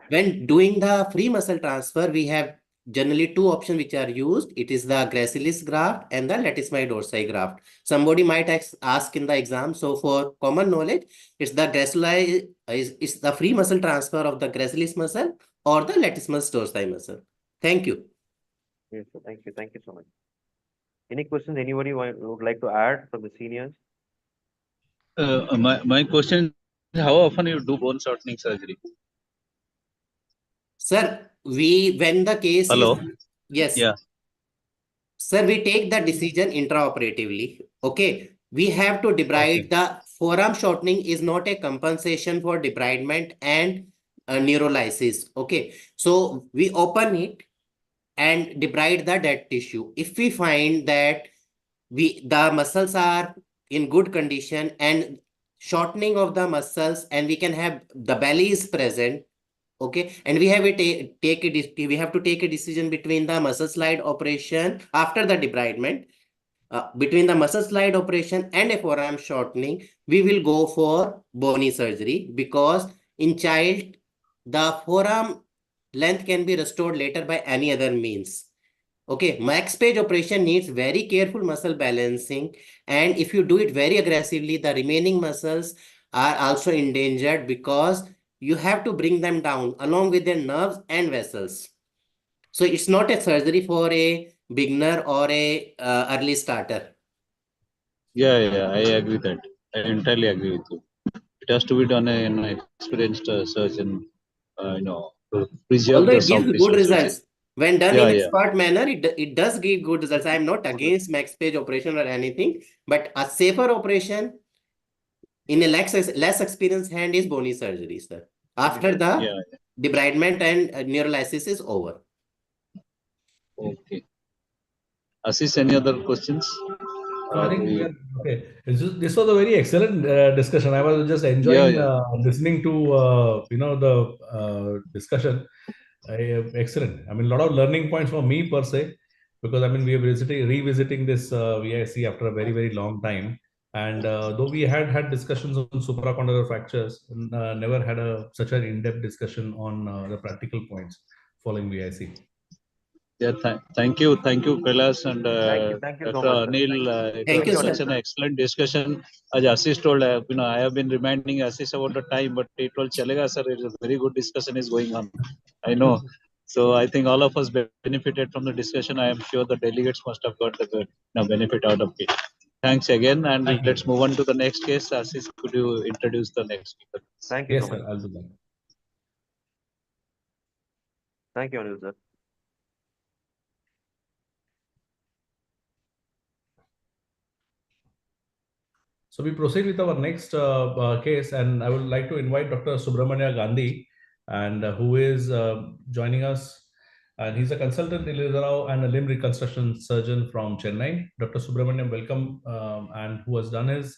When doing the free muscle transfer, we have generally two options which are used. It is the gracilis graft and the latissimus dorsi graft. Somebody might ask in the exam. So for common knowledge, it's the gracilis is the free muscle transfer of the gracilis muscle or the latissimus dorsi muscle. Thank you. Yes, sir. Thank you so much. Any questions anybody would like to add from the seniors? My question is, how often you do bone shortening surgery? Sir, when the case Hello? is, yes. Yeah. Sir, we take the decision intraoperatively. Okay. We have to debride. The forearm shortening is not a compensation for debridement and neurolysis. Okay. So we open it and debride the dead tissue. If we find that the muscles are in good condition and shortening of the muscles, and we can have the belly is present. Okay, and we have to take a decision between the muscle slide operation after the debridement. Between the muscle slide operation and a forearm shortening, we will go for bony surgery, because in child, the forearm length can be restored later by any other means. Okay, max page operation needs very careful muscle balancing, and if you do it very aggressively, the remaining muscles are also endangered, because you have to bring them down along with their nerves and vessels. So it's not a surgery for a beginner or a early starter. Yeah, I agree that. I entirely agree with you. It has to be done an experienced surgeon, to preserve Although the it gives soft good tissues. results. When done in expert manner, it does give good results. I am not against max page operation or anything, but a safer operation in a less experienced hand is bony surgery, sir. After the debridement and neurolysis is over. Okay. Ashish, any other questions? I think okay. This was a very excellent discussion. I was just enjoying listening to the discussion. Excellent. I mean, a lot of learning points for me per se, because I mean we are revisiting this VIC after a very, very long time. And though we had discussions on supracondylar fractures, never had such an in-depth discussion on the practical points following VIC. Yeah, thank you, Kailash and thank you so Dr. much, Anil. Thank you, Such sir. an excellent discussion. As Ashish told, I have been reminding Ashish about the time, but he told, "Chalega, sir, it's a very good discussion is going on." I know. So I think all of us benefited from the discussion. I am sure the delegates must have got the good benefit out of it. Thanks again, and Thank you. let's move on to the next case. Ashish, could you introduce the next speaker? Thank you Yes, so sir. much. I'll do that. Thank you, Anil, sir. So we proceed with our next case, and I would like to invite Dr. Subhramanya Gandhi, and who is joining us. And he's a consultant in Lizarao and a limb reconstruction surgeon from Chennai. Dr. Subhramanya, welcome, and who has done his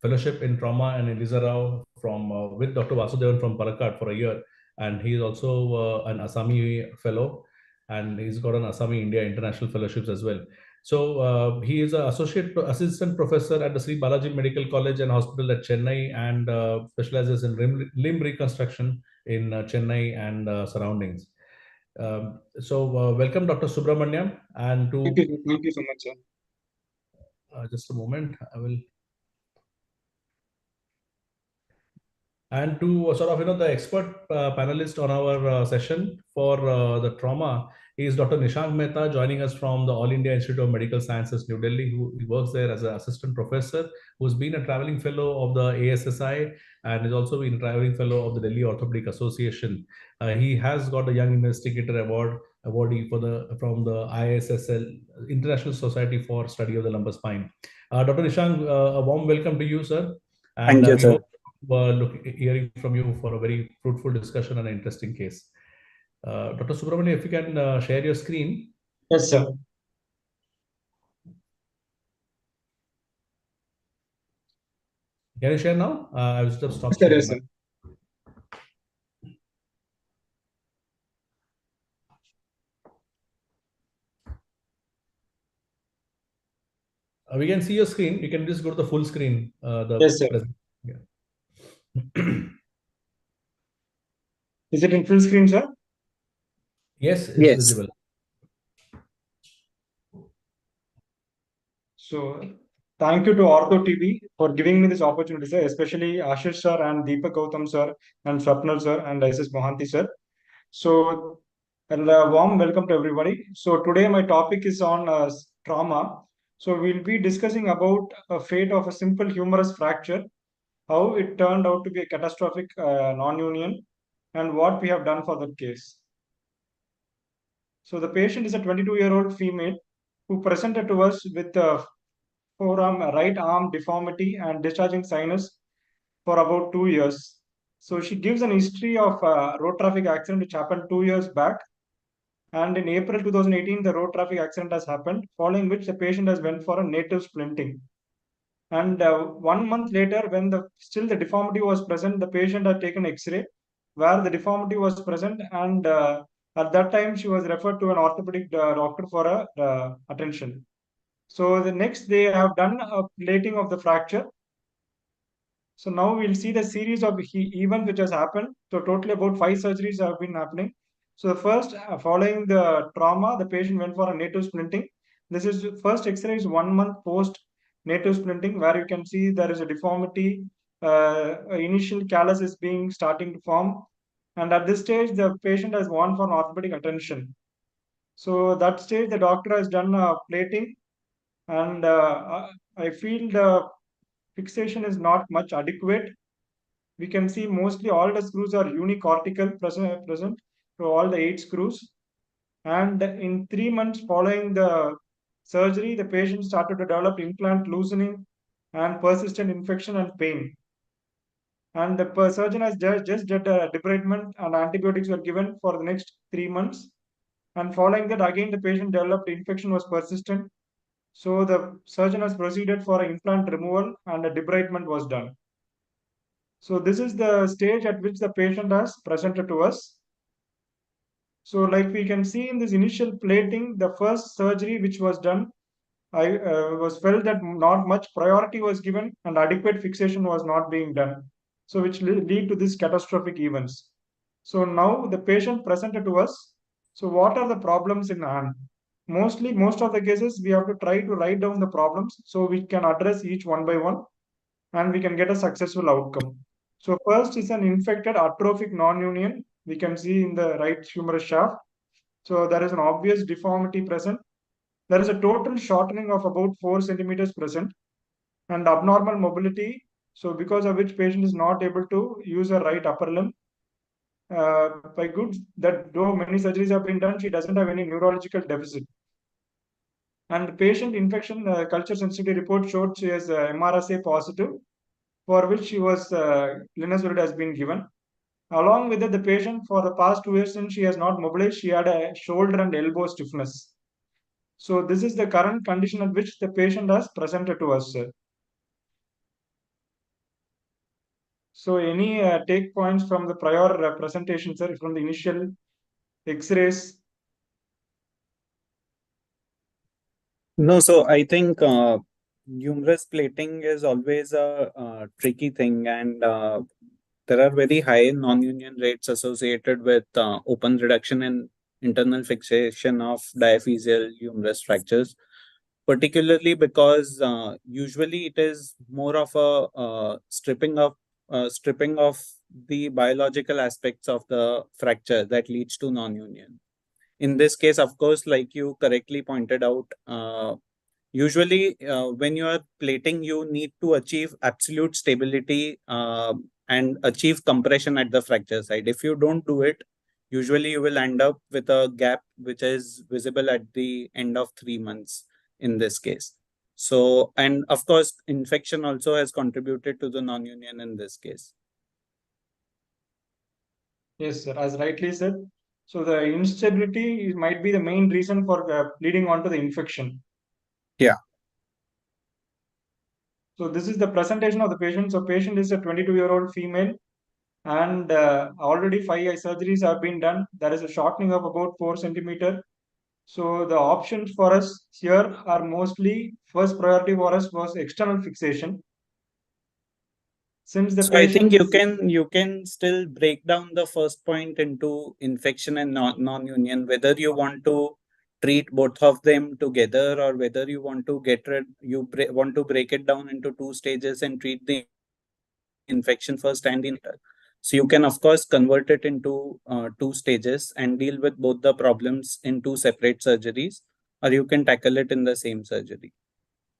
fellowship in trauma and in Lizarao from with Dr. Vasudevan from Palakkad for a year. And he is also an Assami fellow, and he's got an Assami India International Fellowships as well. So he is an assistant professor at the Sri Balaji Medical College and Hospital at Chennai, and specializes in limb reconstruction in Chennai and surroundings. Welcome, Dr. Subramanyam. And to Thank you so much, sir. just a moment, I will. And to sort of, the expert panelist on our session for the trauma is Dr. Nishank Mehta, joining us from the All India Institute of Medical Sciences, New Delhi, who works there as an assistant professor, who's been a traveling fellow of the ASSI and has also been a traveling fellow of the Delhi Orthopaedic Association. He has got a Young Investigator awardee from the ISSL, International Society for Study of the Lumbar Spine. Dr. Nishank, a warm welcome to you, sir. And Thank you, sir. Hearing from you for a very fruitful discussion and an interesting case. Dr. Subramanya, if you can share your screen. Yes, sir. Can you share now? I will just stop Yes, sir. sharing. Yes, sir. We can see your screen. You can just go to the full screen. Yes, sir. Is it in full screen, sir? Yes, it's Yes. visible. So, thank you to OrthoTV for giving me this opportunity, sir, especially Ashish sir and Deepak Gautam sir and Swapnil sir and Mrs. Mohanty sir. So, and a warm welcome to everybody. So, today my topic is on trauma. So, we'll be discussing about a fate of a simple humerus fracture, how it turned out to be a catastrophic non-union, and what we have done for that case. So, the patient is a 22-year-old female who presented to us with a right arm deformity and discharging sinus for about 2 years. So she gives an history of road traffic accident which happened 2 years back. And in April 2018, the road traffic accident has happened, following which the patient has went for a native splinting. And 1 month later, when still the deformity was present, the patient had taken X-ray where the deformity was present, and at that time she was referred to an orthopedic doctor for attention. So the next they have done a plating of the fracture. So now we'll see the series of events which has happened. So totally about 5 surgeries have been happening. So the first, following the trauma, the patient went for a native splinting. This is first X-ray is 1 month post native splinting, where you can see there is a deformity. Initial callus is starting to form, and at this stage the patient has gone for an orthopedic attention. So that stage the doctor has done plating, and I feel the fixation is not much adequate. We can see mostly all the screws are unicortical present to all the 8 screws. And in 3 months following the surgery, the patient started to develop implant loosening and persistent infection and pain. And the surgeon has just did a debridement, and antibiotics were given for the next 3 months. And following that, again, the patient developed infection was persistent. So the surgeon has proceeded for an implant removal, and a debridement was done. So this is the stage at which the patient has presented to us. So like we can see in this initial plating, the first surgery which was done, I was felt that not much priority was given and adequate fixation was not being done. So which lead to these catastrophic events. So now the patient presented to us. So what are the problems in hand? Most of the cases, we have to try to write down the problems so we can address each one by one and we can get a successful outcome. So first is an infected atrophic non-union. We can see in the right humerus shaft. So there is an obvious deformity present. There is a total shortening of about 4 centimeters present and abnormal mobility. So because of which patient is not able to use her right upper limb. By good that though many surgeries have been done, she doesn't have any neurological deficit. And patient infection culture sensitivity report showed she has MRSA positive, for which she was linezolid has been given. Along with it, the patient for the past 2 years since she has not mobilized, she had a shoulder and elbow stiffness. So this is the current condition at which the patient has presented to us, sir. So any take points from the prior presentation, sir, from the initial X-rays? No, so I think humerus plating is always a tricky thing, and there are very high non-union rates associated with open reduction and internal fixation of diaphyseal humerus fractures, particularly because usually it is more of a stripping of the biological aspects of the fracture that leads to non-union. In this case, of course, like you correctly pointed out, usually when you are plating, you need to achieve absolute stability and achieve compression at the fracture side. If you don't do it, usually you will end up with a gap which is visible at the end of 3 months in this case. So, and of course, infection also has contributed to the non-union in this case. Yes, sir, as rightly said. So the instability might be the main reason for leading on to the infection. Yeah. So this is the presentation of the patient. So patient is a 22-year-old female, and already 5 eye surgeries have been done. There is a shortening of about 4 centimeter. So the options for us here are mostly, first priority for us was external fixation. Since the So I think patient you can still break down the first point into infection and non-union, whether you want to treat both of them together or whether you want to want to break it down into 2 stages and treat the infection first and in. So you can of course convert it into 2 stages and deal with both the problems in 2 separate surgeries, or you can tackle it in the same surgery.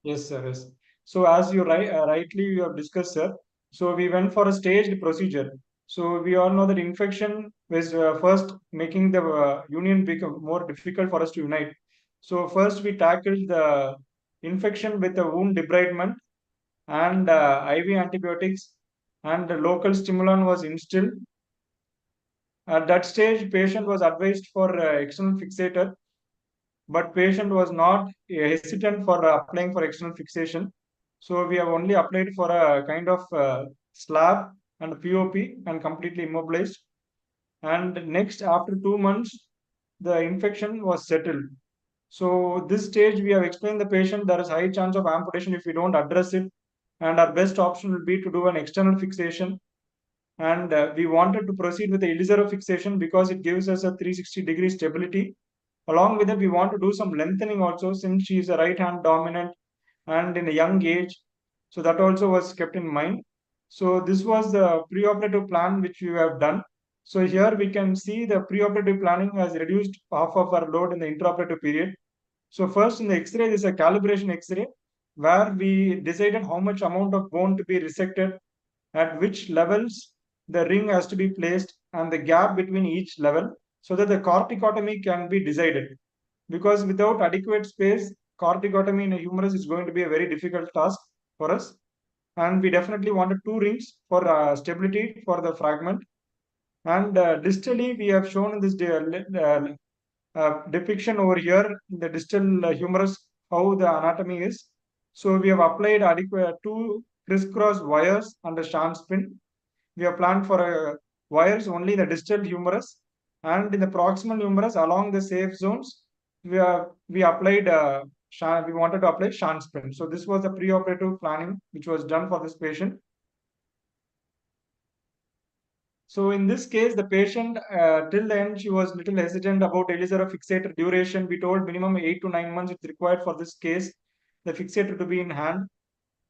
Yes, sir. Yes. So as you rightly you have discussed, sir. So we went for a staged procedure. So we all know that infection was first making the union become more difficult for us to unite. So first we tackled the infection with the wound debridement and IV antibiotics, and the local stimulant was instilled. At that stage, patient was advised for external fixator, but patient was not hesitant for applying for external fixation. So we have only applied for a kind of slab and POP and completely immobilized. And next, after 2 months, the infection was settled. So this stage, we have explained the patient there is high chance of amputation if we don't address it. And our best option will be to do an external fixation. And we wanted to proceed with the Elizero fixation because it gives us a 360-degree stability. Along with it, we want to do some lengthening also, since she is a right hand dominant and in a young age. So that also was kept in mind. So this was the preoperative plan which we have done. So here we can see the preoperative planning has reduced half of our load in the intraoperative period. So first in the X-ray, there is a calibration X-ray where we decided how much amount of bone to be resected, at which levels the ring has to be placed, and the gap between each level, so that the corticotomy can be decided. Because without adequate space, corticotomy in a humerus is going to be a very difficult task for us. And we definitely wanted 2 rings for stability for the fragment. And distally, we have shown in this depiction over here, the distal humerus, how the anatomy is. So we have applied adequate 2 crisscross wires and a shank spin. We have planned for wires only the distal humerus, and in the proximal humerus along the safe zones, we applied we wanted to apply shank spin. So this was the preoperative planning which was done for this patient. So in this case, the patient till the end she was little hesitant about Elizero fixator duration. We told minimum 8 to 9 months it's required for this case, the fixator to be in hand.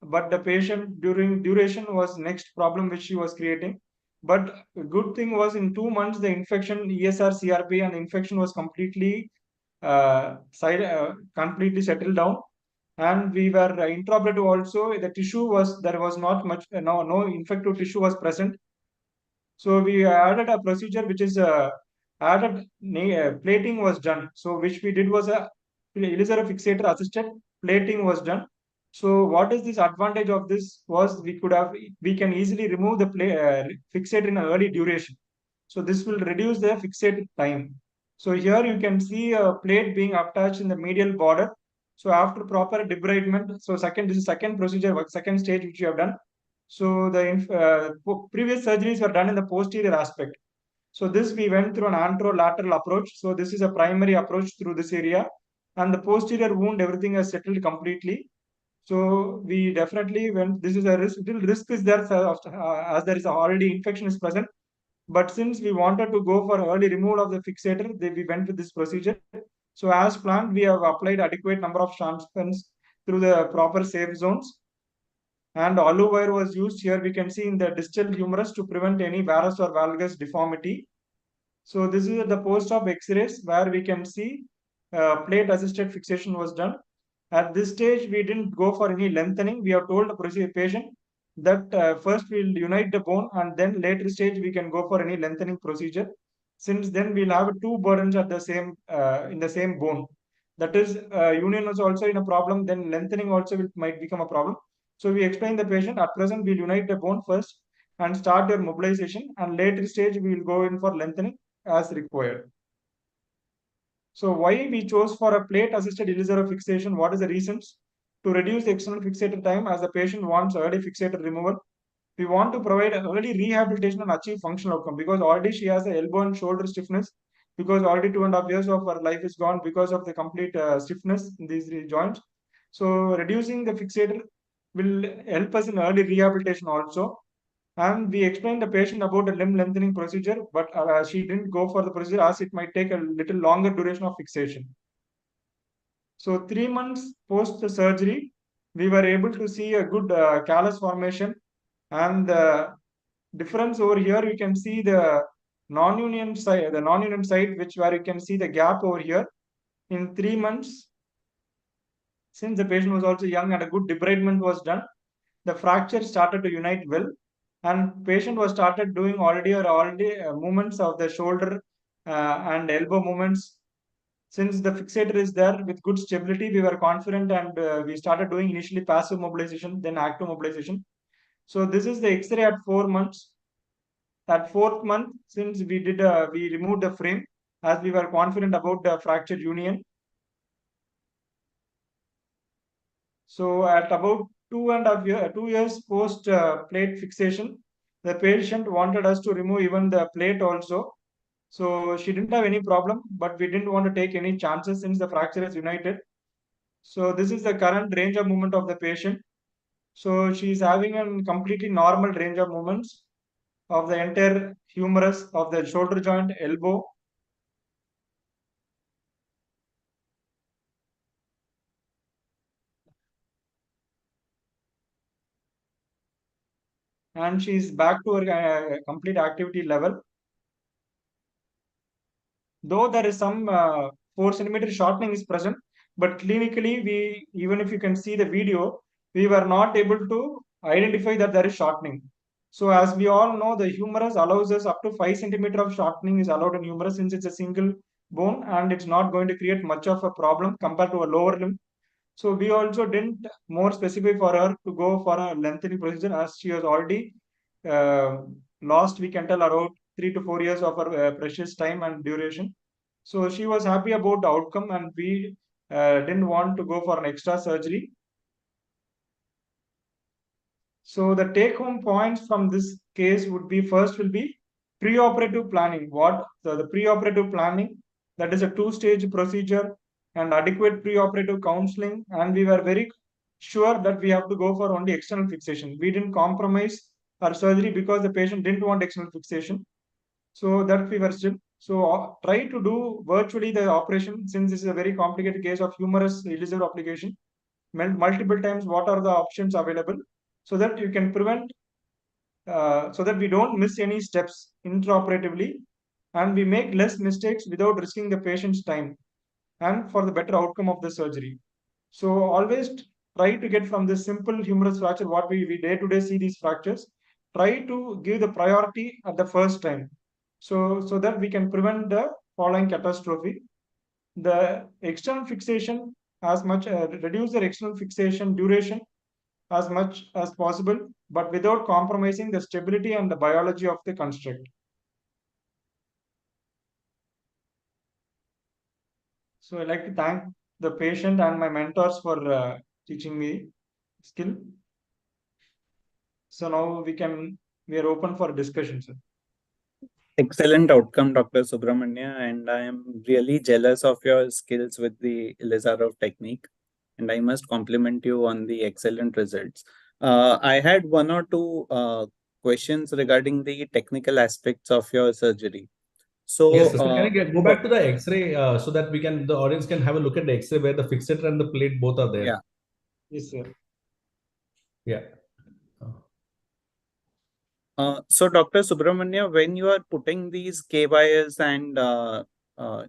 But the patient during duration was next problem which she was creating. But the good thing was in 2 months, the infection, ESR, CRP, and the infection was completely completely settled down. And we were intraoperative also. The tissue was, there was not much, no infective tissue was present. So we added a procedure which is added plating was done. So which we did was a Elizarov fixator assisted plating was done. So what is this advantage of this was we can easily remove the fixator in an early duration. So this will reduce the fixated time. So here you can see a plate being attached in the medial border. So after proper debridement, so this is second procedure, second stage which we have done. So the previous surgeries were done in the posterior aspect. So this we went through an anterolateral approach. So this is a primary approach through this area, and the posterior wound, everything has settled completely. So we definitely went. This is a risk. Little risk is there as there is already infection is present. But since we wanted to go for early removal of the fixator, we went with this procedure. So as planned, we have applied adequate number of transference through the proper safe zones. And olive wire was used here. We can see in the distal humerus to prevent any varus or valgus deformity. So this is the post-op X-rays where we can see plate-assisted fixation was done. At this stage, we didn't go for any lengthening. We have told the patient that first we'll unite the bone, and then later stage we can go for any lengthening procedure. Since then we'll have two burdens at the same in the same bone. That is, union is also in a problem. Then lengthening also might become a problem. So we explain the patient at present we'll unite the bone first and start your mobilization, and later stage we will go in for lengthening as required. So why we chose for a plate-assisted Elizarov fixation? What is the reasons? To reduce the external fixator time as the patient wants early fixator removal. We want to provide early rehabilitation and achieve functional outcome because already she has the elbow and shoulder stiffness because already 2.5 years of her life is gone because of the complete stiffness in these joints. So reducing the fixator will help us in early rehabilitation also. And we explained the patient about the limb lengthening procedure, but she didn't go for the procedure as it might take a little longer duration of fixation. So 3 months post the surgery, we were able to see a good callus formation, and the difference over here, you can see the non-union side, which where you can see the gap over here. In 3 months, since the patient was also young and a good debridement was done, the fracture started to unite well. And patient was started doing already movements of the shoulder and elbow movements. Since the fixator is there with good stability, we were confident, and we started doing initially passive mobilization, then active mobilization. So this is the X-ray at 4 months. At 4th month, since we removed the frame as we were confident about the fractured union. So at about 2 years post plate fixation, the patient wanted us to remove even the plate also. So she didn't have any problem, but we didn't want to take any chances since the fracture is united. So this is the current range of movement of the patient. So she is having a completely normal range of movements of the entire humerus of the shoulder joint, elbow. And she is back to her complete activity level. Though there is some 4 centimeter shortening is present, but clinically, even if you can see the video, we were not able to identify that there is shortening. So as we all know, the humerus allows us up to 5 centimeter of shortening is allowed in humerus since it's a single bone and it's not going to create much of a problem compared to a lower limb. So we also didn't more specify for her to go for a lengthening procedure as she was already lost, we can tell, around 3 to 4 years of her precious time and duration. So she was happy about the outcome, and we didn't want to go for an extra surgery. So the take-home points from this case would be first will be preoperative planning. What the preoperative planning, that is a 2-stage procedure and adequate preoperative counseling, and we were very sure that we have to go for only external fixation. We didn't compromise our surgery because the patient didn't want external fixation. So that we were still. So try to do virtually the operation since this is a very complicated case of humerus Elizarov application. Multiple times, what are the options available so that you can prevent so that we don't miss any steps intraoperatively and we make less mistakes without risking the patient's time and for the better outcome of the surgery. So always try to get from this simple humerus fracture, what we day to day see these fractures, try to give the priority at the first time. So that we can prevent the following catastrophe. The external fixation as much, reduce the external fixation duration as much as possible, but without compromising the stability and the biology of the construct. So I'd like to thank the patient and my mentors for teaching me skill. So now we are open for discussion, sir. Excellent outcome, Dr. Subhramanya, and I am really jealous of your skills with the Elizarov technique, and I must compliment you on the excellent results. I had one or two questions regarding the technical aspects of your surgery. So yes, can I go back to the X-ray so that the audience can have a look at the X-ray where the fixator and the plate both are there? Yeah. Yes, sir. Yeah. So Dr. Subhramanya, when you are putting these K-wires and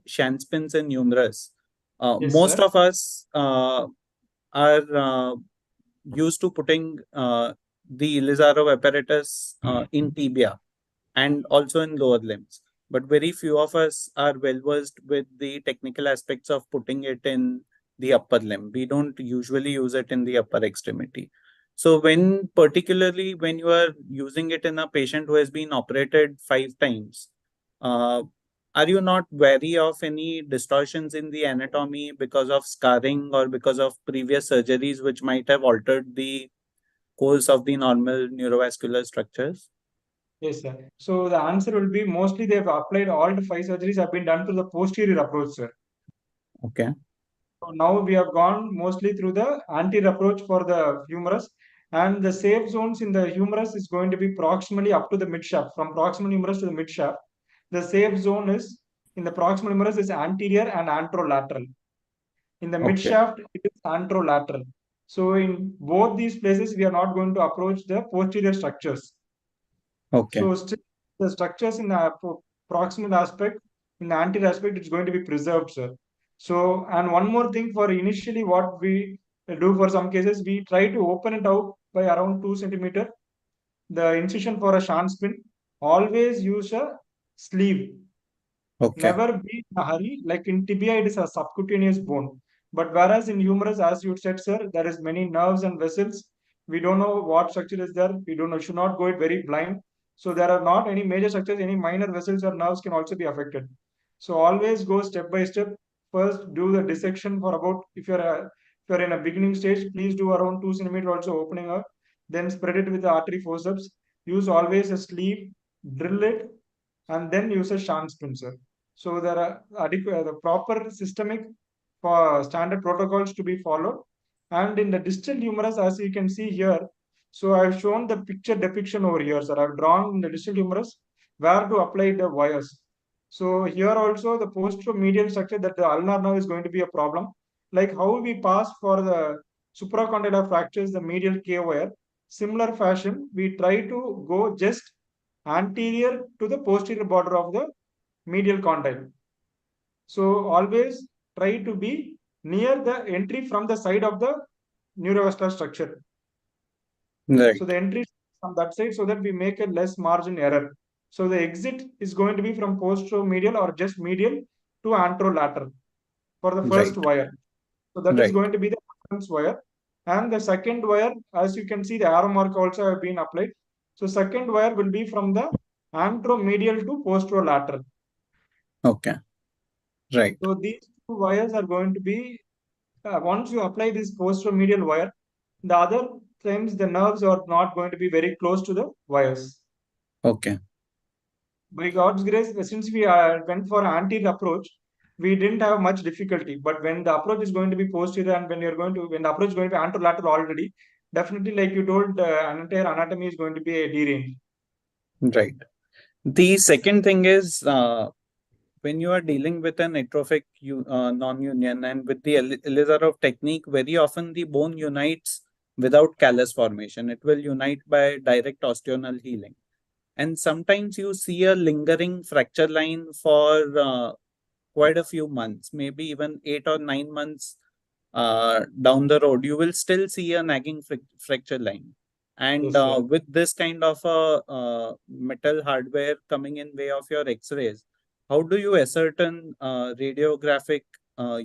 shunt spins in humerus, Yes, most sir. of us are used to putting the Elizarov apparatus in tibia and also in lower limbs. But very few of us are well versed with the technical aspects of putting it in the upper limb. We don't usually use it in the upper extremity. So particularly when you are using it in a patient who has been operated 5 times, are you not wary of any distortions in the anatomy because of scarring or because of previous surgeries which might have altered the course of the normal neurovascular structures? Yes, sir. So the answer will be mostly they've applied all the 5 surgeries have been done through the posterior approach, sir. Okay. So now we have gone mostly through the anterior approach for the humerus, and the safe zones in the humerus is going to be proximally up to the mid shaft. From proximal humerus to the mid shaft, the safe zone is in the proximal humerus is anterior and anterolateral. In the mid shaft, it is anterolateral. So in both these places, we are not going to approach the posterior structures. Okay. So still the structures in the proximal aspect, in the anterior aspect, it's going to be preserved, sir. So, and one more thing for initially what we do for some cases, we try to open it out by around 2 centimeter. The incision for a shunt spin, always use a sleeve. Okay. Never be in a hurry. Like in tibia, it is a subcutaneous bone. But whereas in humerus, as you said, sir, there is many nerves and vessels. We don't know what structure is there. We don't know, should not go it very blind. So there are not any major structures, any minor vessels or nerves can also be affected. So always go step by step. First, do the dissection for about, if you're in a beginning stage, please do around 2 centimeter also opening up. Then spread it with the artery forceps. Use always a sleeve, drill it, and then use a shunt spin, sir. So there are the proper systemic for standard protocols to be followed. And in the distal humerus, as you can see here, so I've shown the picture depiction over here, sir. I've drawn in the distal humerus where to apply the wires. So here also the posteromedial structure that the ulnar nerve is going to be a problem. Like how we pass for the supracondylar fractures, the medial K wire. Similar fashion, we try to go just anterior to the posterior border of the medial condyle. So always try to be near the entry from the side of the neurovascular structure. Right. So the entry from that side so that we make a less margin error. So the exit is going to be from posteromedial or just medial to anterolateral for the first wire. So that is going to be the reference wire. And the second wire, as you can see, the arrow mark also have been applied. So second wire will be from the anteromedial to posterolateral. Okay. Right. So these 2 wires are going to be, once you apply this posteromedial wire, the other times the nerves are not going to be very close to the wires. Okay. By God's grace, since we went for anterior approach, we didn't have much difficulty. But when the approach is going to be posterior and when the approach is going to be anterolateral already, definitely like you told, entire anatomy is going to be a deranged. Right. The second thing is when you are dealing with an atrophic non-union and with the Elizarov technique, very often the bone unites without callus formation. It will unite by direct osteonal healing. And sometimes you see a lingering fracture line for quite a few months, maybe even 8 or 9 months down the road, you will still see a nagging fracture line. And Yes, with this kind of a metal hardware coming in way of your X-rays, how do you ascertain radiographic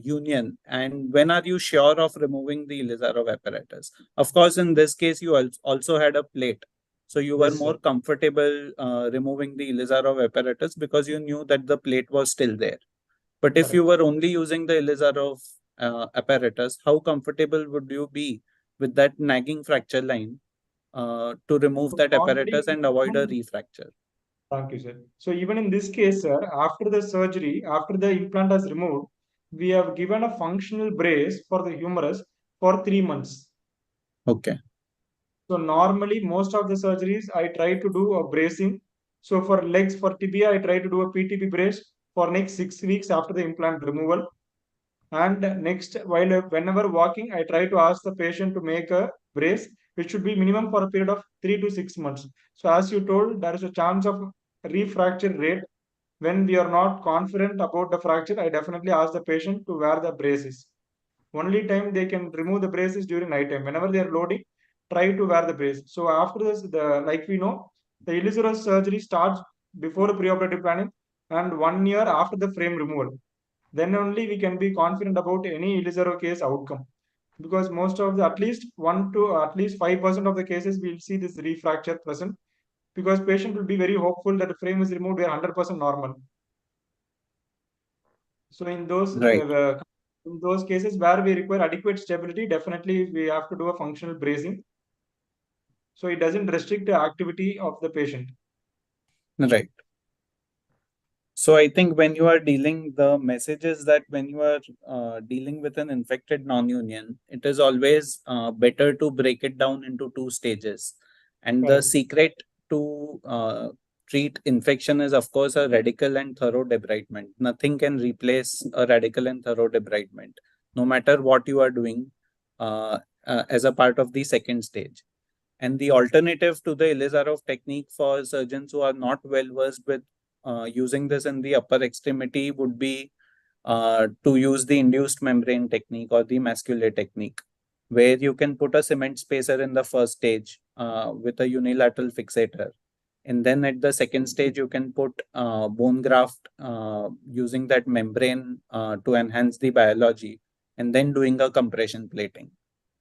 union, and when are you sure of removing the Ilizarov apparatus? Of course, in this case, you also had a plate. So you were Yes, more sir. comfortable removing the Ilizarov apparatus because you knew that the plate was still there. But if you Correct. were only using the Ilizarov apparatus, how comfortable would you be with that nagging fracture line to remove So that normally, apparatus and avoid a refracture? thank you, sir. So even in this case, sir, after the surgery, after the implant is removed, we have given a functional brace for the humerus for 3 months. Okay. So normally, most of the surgeries, I try to do a bracing. So for legs, for tibia, I try to do a PTP brace for next 6 weeks after the implant removal. And next, whenever walking, I try to ask the patient to make a brace, which should be minimum for a period of 3 to 6 months. So as you told, there is a chance of refracture rate. When we are not confident about the fracture, I definitely ask the patient to wear the braces. Only time they can remove the braces during night time. Whenever they are loading, try to wear the brace. So after this, like we know, the Ilizarov surgery starts before the preoperative planning and 1 year after the frame removal. Then only we can be confident about any Ilizarov case outcome. Because most of the, at least 1 to at least 5% of the cases, we'll see this refracture present. Because patient will be very hopeful that the frame is removed, we are 100% normal. So in those cases where we require adequate stability, definitely we have to do a functional bracing. So it doesn't restrict the activity of the patient. Right. So I think when you are dealing, the message is that when you are dealing with an infected non-union, it is always better to break it down into 2 stages. And the secret to treat infection is, of course, a radical and thorough debridement. Nothing can replace a radical and thorough debridement, no matter what you are doing as a part of the second stage. And the alternative to the Ilizarov technique for surgeons who are not well versed with using this in the upper extremity would be to use the induced membrane technique or the mascular technique, where you can put a cement spacer in the first stage with a unilateral fixator. And then at the second stage, you can put bone graft using that membrane to enhance the biology, and then doing a compression plating.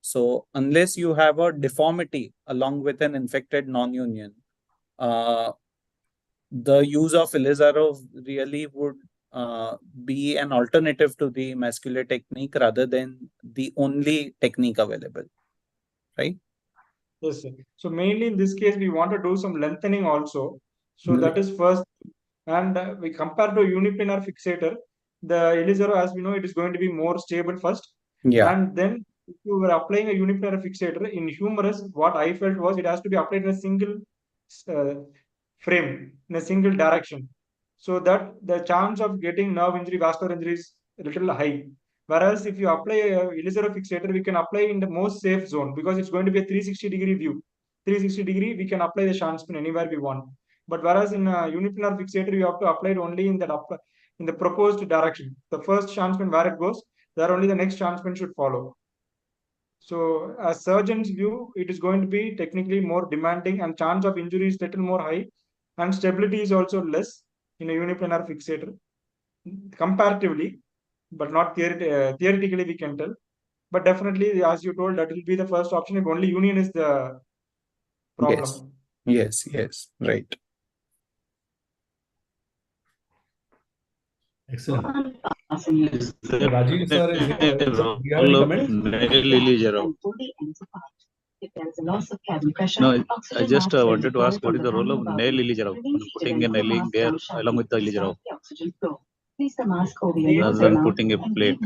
So unless you have a deformity along with an infected non-union, the use of Ilizarov really would be an alternative to the muscular technique rather than the only technique available, right? Yes, sir. So mainly in this case, we want to do some lengthening also. So that is first. And we compare to uniplanar fixator, the Ilizarov, as we know, it is going to be more stable first. Yeah. And then if you were applying a uniplanar fixator in humerus, what I felt was it has to be applied in a single frame, in a single direction. So that the chance of getting nerve injury, vascular injury is a little high. Whereas if you apply a Ilizarov fixator, we can apply in the most safe zone because it's going to be a 360-degree view. 360-degree, we can apply the shunt spin anywhere we want. But whereas in a uniplanar fixator, you have to apply it only in the proposed direction. The first shunt spin where it goes, there only the next shunt spin should follow. So as surgeon's view, it is going to be technically more demanding and chance of injury is little more high and stability is also less in a uniplanar fixator comparatively, but not theoretically we can tell. But definitely, as you told, that will be the first option if only union is the problem. Yes, right. Excellent. Rajeev sir is here. So, do you have any comments? No, I just wanted to ask what is the role of nail Ilizarov, putting a nailing there along with the Ilizarov, rather than putting a plate.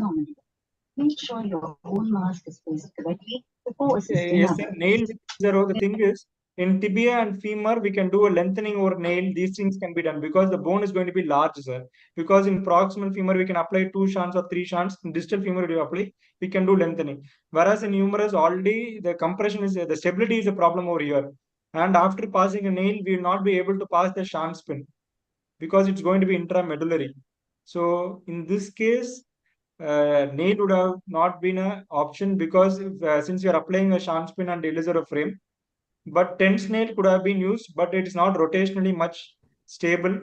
Make sure your own mask is placed correctly before Yes, sir. Nail Ilizarov, the thing is, In tibia and femur, we can do a lengthening over nail. These things can be done because the bone is going to be large, sir. Because in proximal femur, we can apply 2 shunts or 3 shunts. In distal femur, we can do lengthening. Whereas in humerus, already the compression is, the stability is a problem over here. And after passing a nail, we will not be able to pass the shunt spin because it's going to be intramedullary. So in this case, nail would have not been an option because since you are applying a shunt spin and elixir frame, but tense nail could have been used, but it is not rotationally much stable.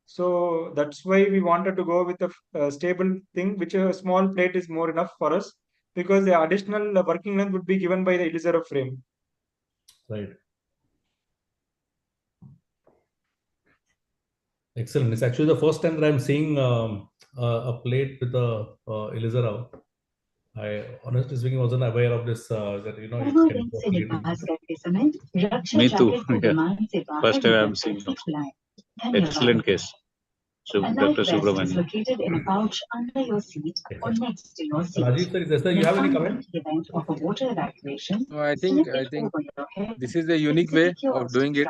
So that's why we wanted to go with a stable thing, which a small plate is more enough for us because the additional working length would be given by the elixir frame. Right. Excellent. It's actually the first time that I'm seeing a plate with a elixir. I honestly speaking wasn't aware of this that you can Me too. Yeah. First time I'm seeing them. Excellent case. Dr. Subhramanya. Located in a pouch under your seat or next to your seat. Rajeev sir, you have any comment? Event of a water evacuation. No, I think this is a unique way of doing it.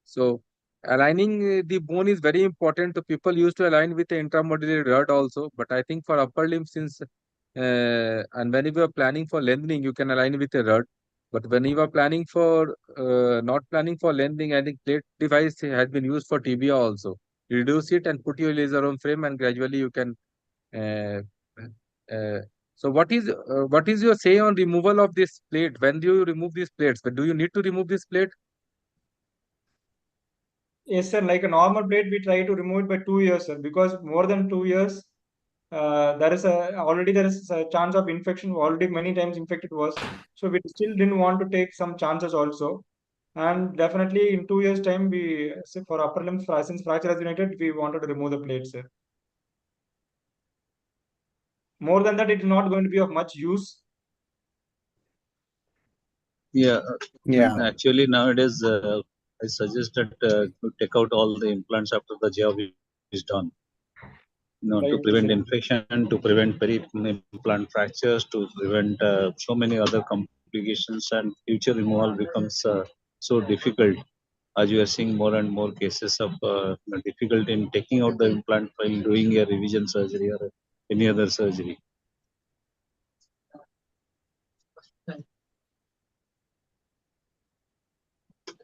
So aligning the bone is very important. So people used to align with the intramedullary rod also, but I think for upper limb, since and when you are planning for lengthening, you can align with a rod. But when you are planning for not planning for lengthening, I think plate device has been used for tibia also. Reduce it and put your laser on frame, and gradually you can. So what is your say on removal of this plate? When do you remove these plates? But do you need to remove this plate? Yes, sir. Like a normal plate, we try to remove it by 2 years, sir. Because more than 2 years, there is a chance of infection. Already many times infected was, so we still didn't want to take some chances also. And definitely in 2 years time, we for upper limb since fracture has been united, we wanted to remove the plate, sir. More than that, it is not going to be of much use. Yeah. Yeah. Actually, nowadays, I suggest that you take out all the implants after the job is done. To prevent infection, to prevent peri-implant fractures, to prevent so many other complications, and future removal becomes so difficult. As you are seeing more and more cases of difficulty in taking out the implant while doing a revision surgery or any other surgery.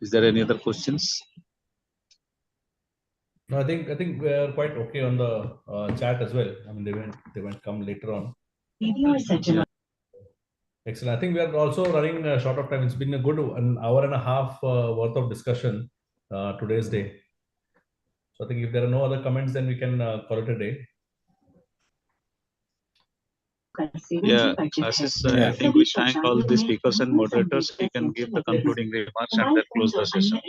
Is there any other questions? No, I think we are quite okay on the chat as well. I mean, they went come later on. Excellent. I think we are also running short of time. It's been a good 1.5 hours worth of discussion today's day. So I think if there are no other comments, then we can call it a day. Yeah, Ashish, I think we thank all the speakers and moderators. We can give the concluding remarks and then close the session.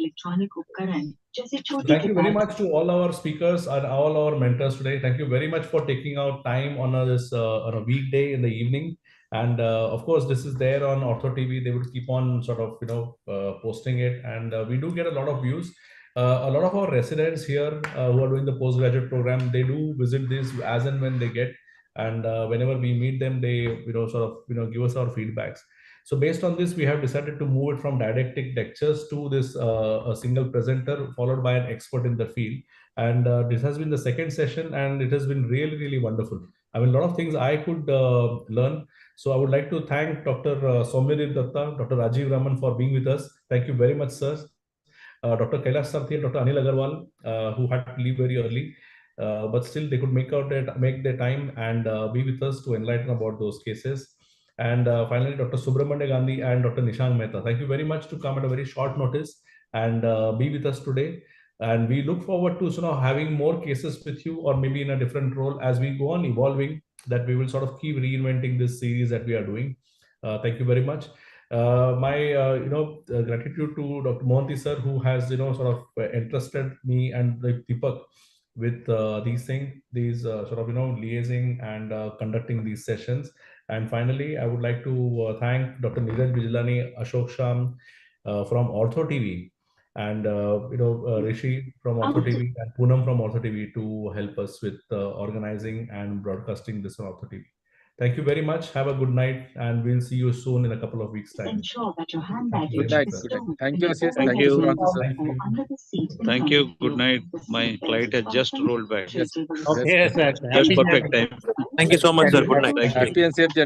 Thank you very much to all our speakers and all our mentors today. Thank you very much for taking out time on this on a weekday in the evening. And of course, this is there on OrthoTV. They would keep on sort of posting it, and we do get a lot of views. A lot of our residents here who are doing the postgraduate program, they do visit this as and when they get. And whenever we meet them, they give us our feedbacks. So based on this, we have decided to move it from didactic lectures to this a single presenter followed by an expert in the field. And this has been the second session, and it has been really, really wonderful. I mean, a lot of things I could learn. So I would like to thank Dr. Soumyadip Dutta, Dr. Rajeev Raman for being with us. Thank you very much, sir. Dr. Kailash Sarathy and Dr. Anil Agrawal, who had to leave very early. But still they could make their time and be with us to enlighten about those cases. And finally, Dr. Subhramanya Gandhi and Dr. Nishank Mehta, thank you very much to come at a very short notice and be with us today. And we look forward to having more cases with you, or maybe in a different role as we go on evolving, that we will sort of keep reinventing this series that we are doing. Thank you very much. My gratitude to Dr. Mohanty sir, who has sort of entrusted me and Deepak with these liaising and conducting these sessions. And finally, I would like to thank Dr. Neeraj, Bijlani, Ashok, Shyam from OrthoTV, and Rishi from OrthoTV and Poonam from OrthoTV to help us with organizing and broadcasting this on OrthoTV. Thank you very much. Have a good night, and we'll see you soon in a couple of weeks' time. Good night. Good night. Thank you, Ashish. Thank you, Subhramanya sir. Thank you. Good night. My flight has just rolled back. Yes. Okay, sir. Just Happy perfect journey. time. Thank you so much, sir. Good night. Thank you. Happy and safe journey.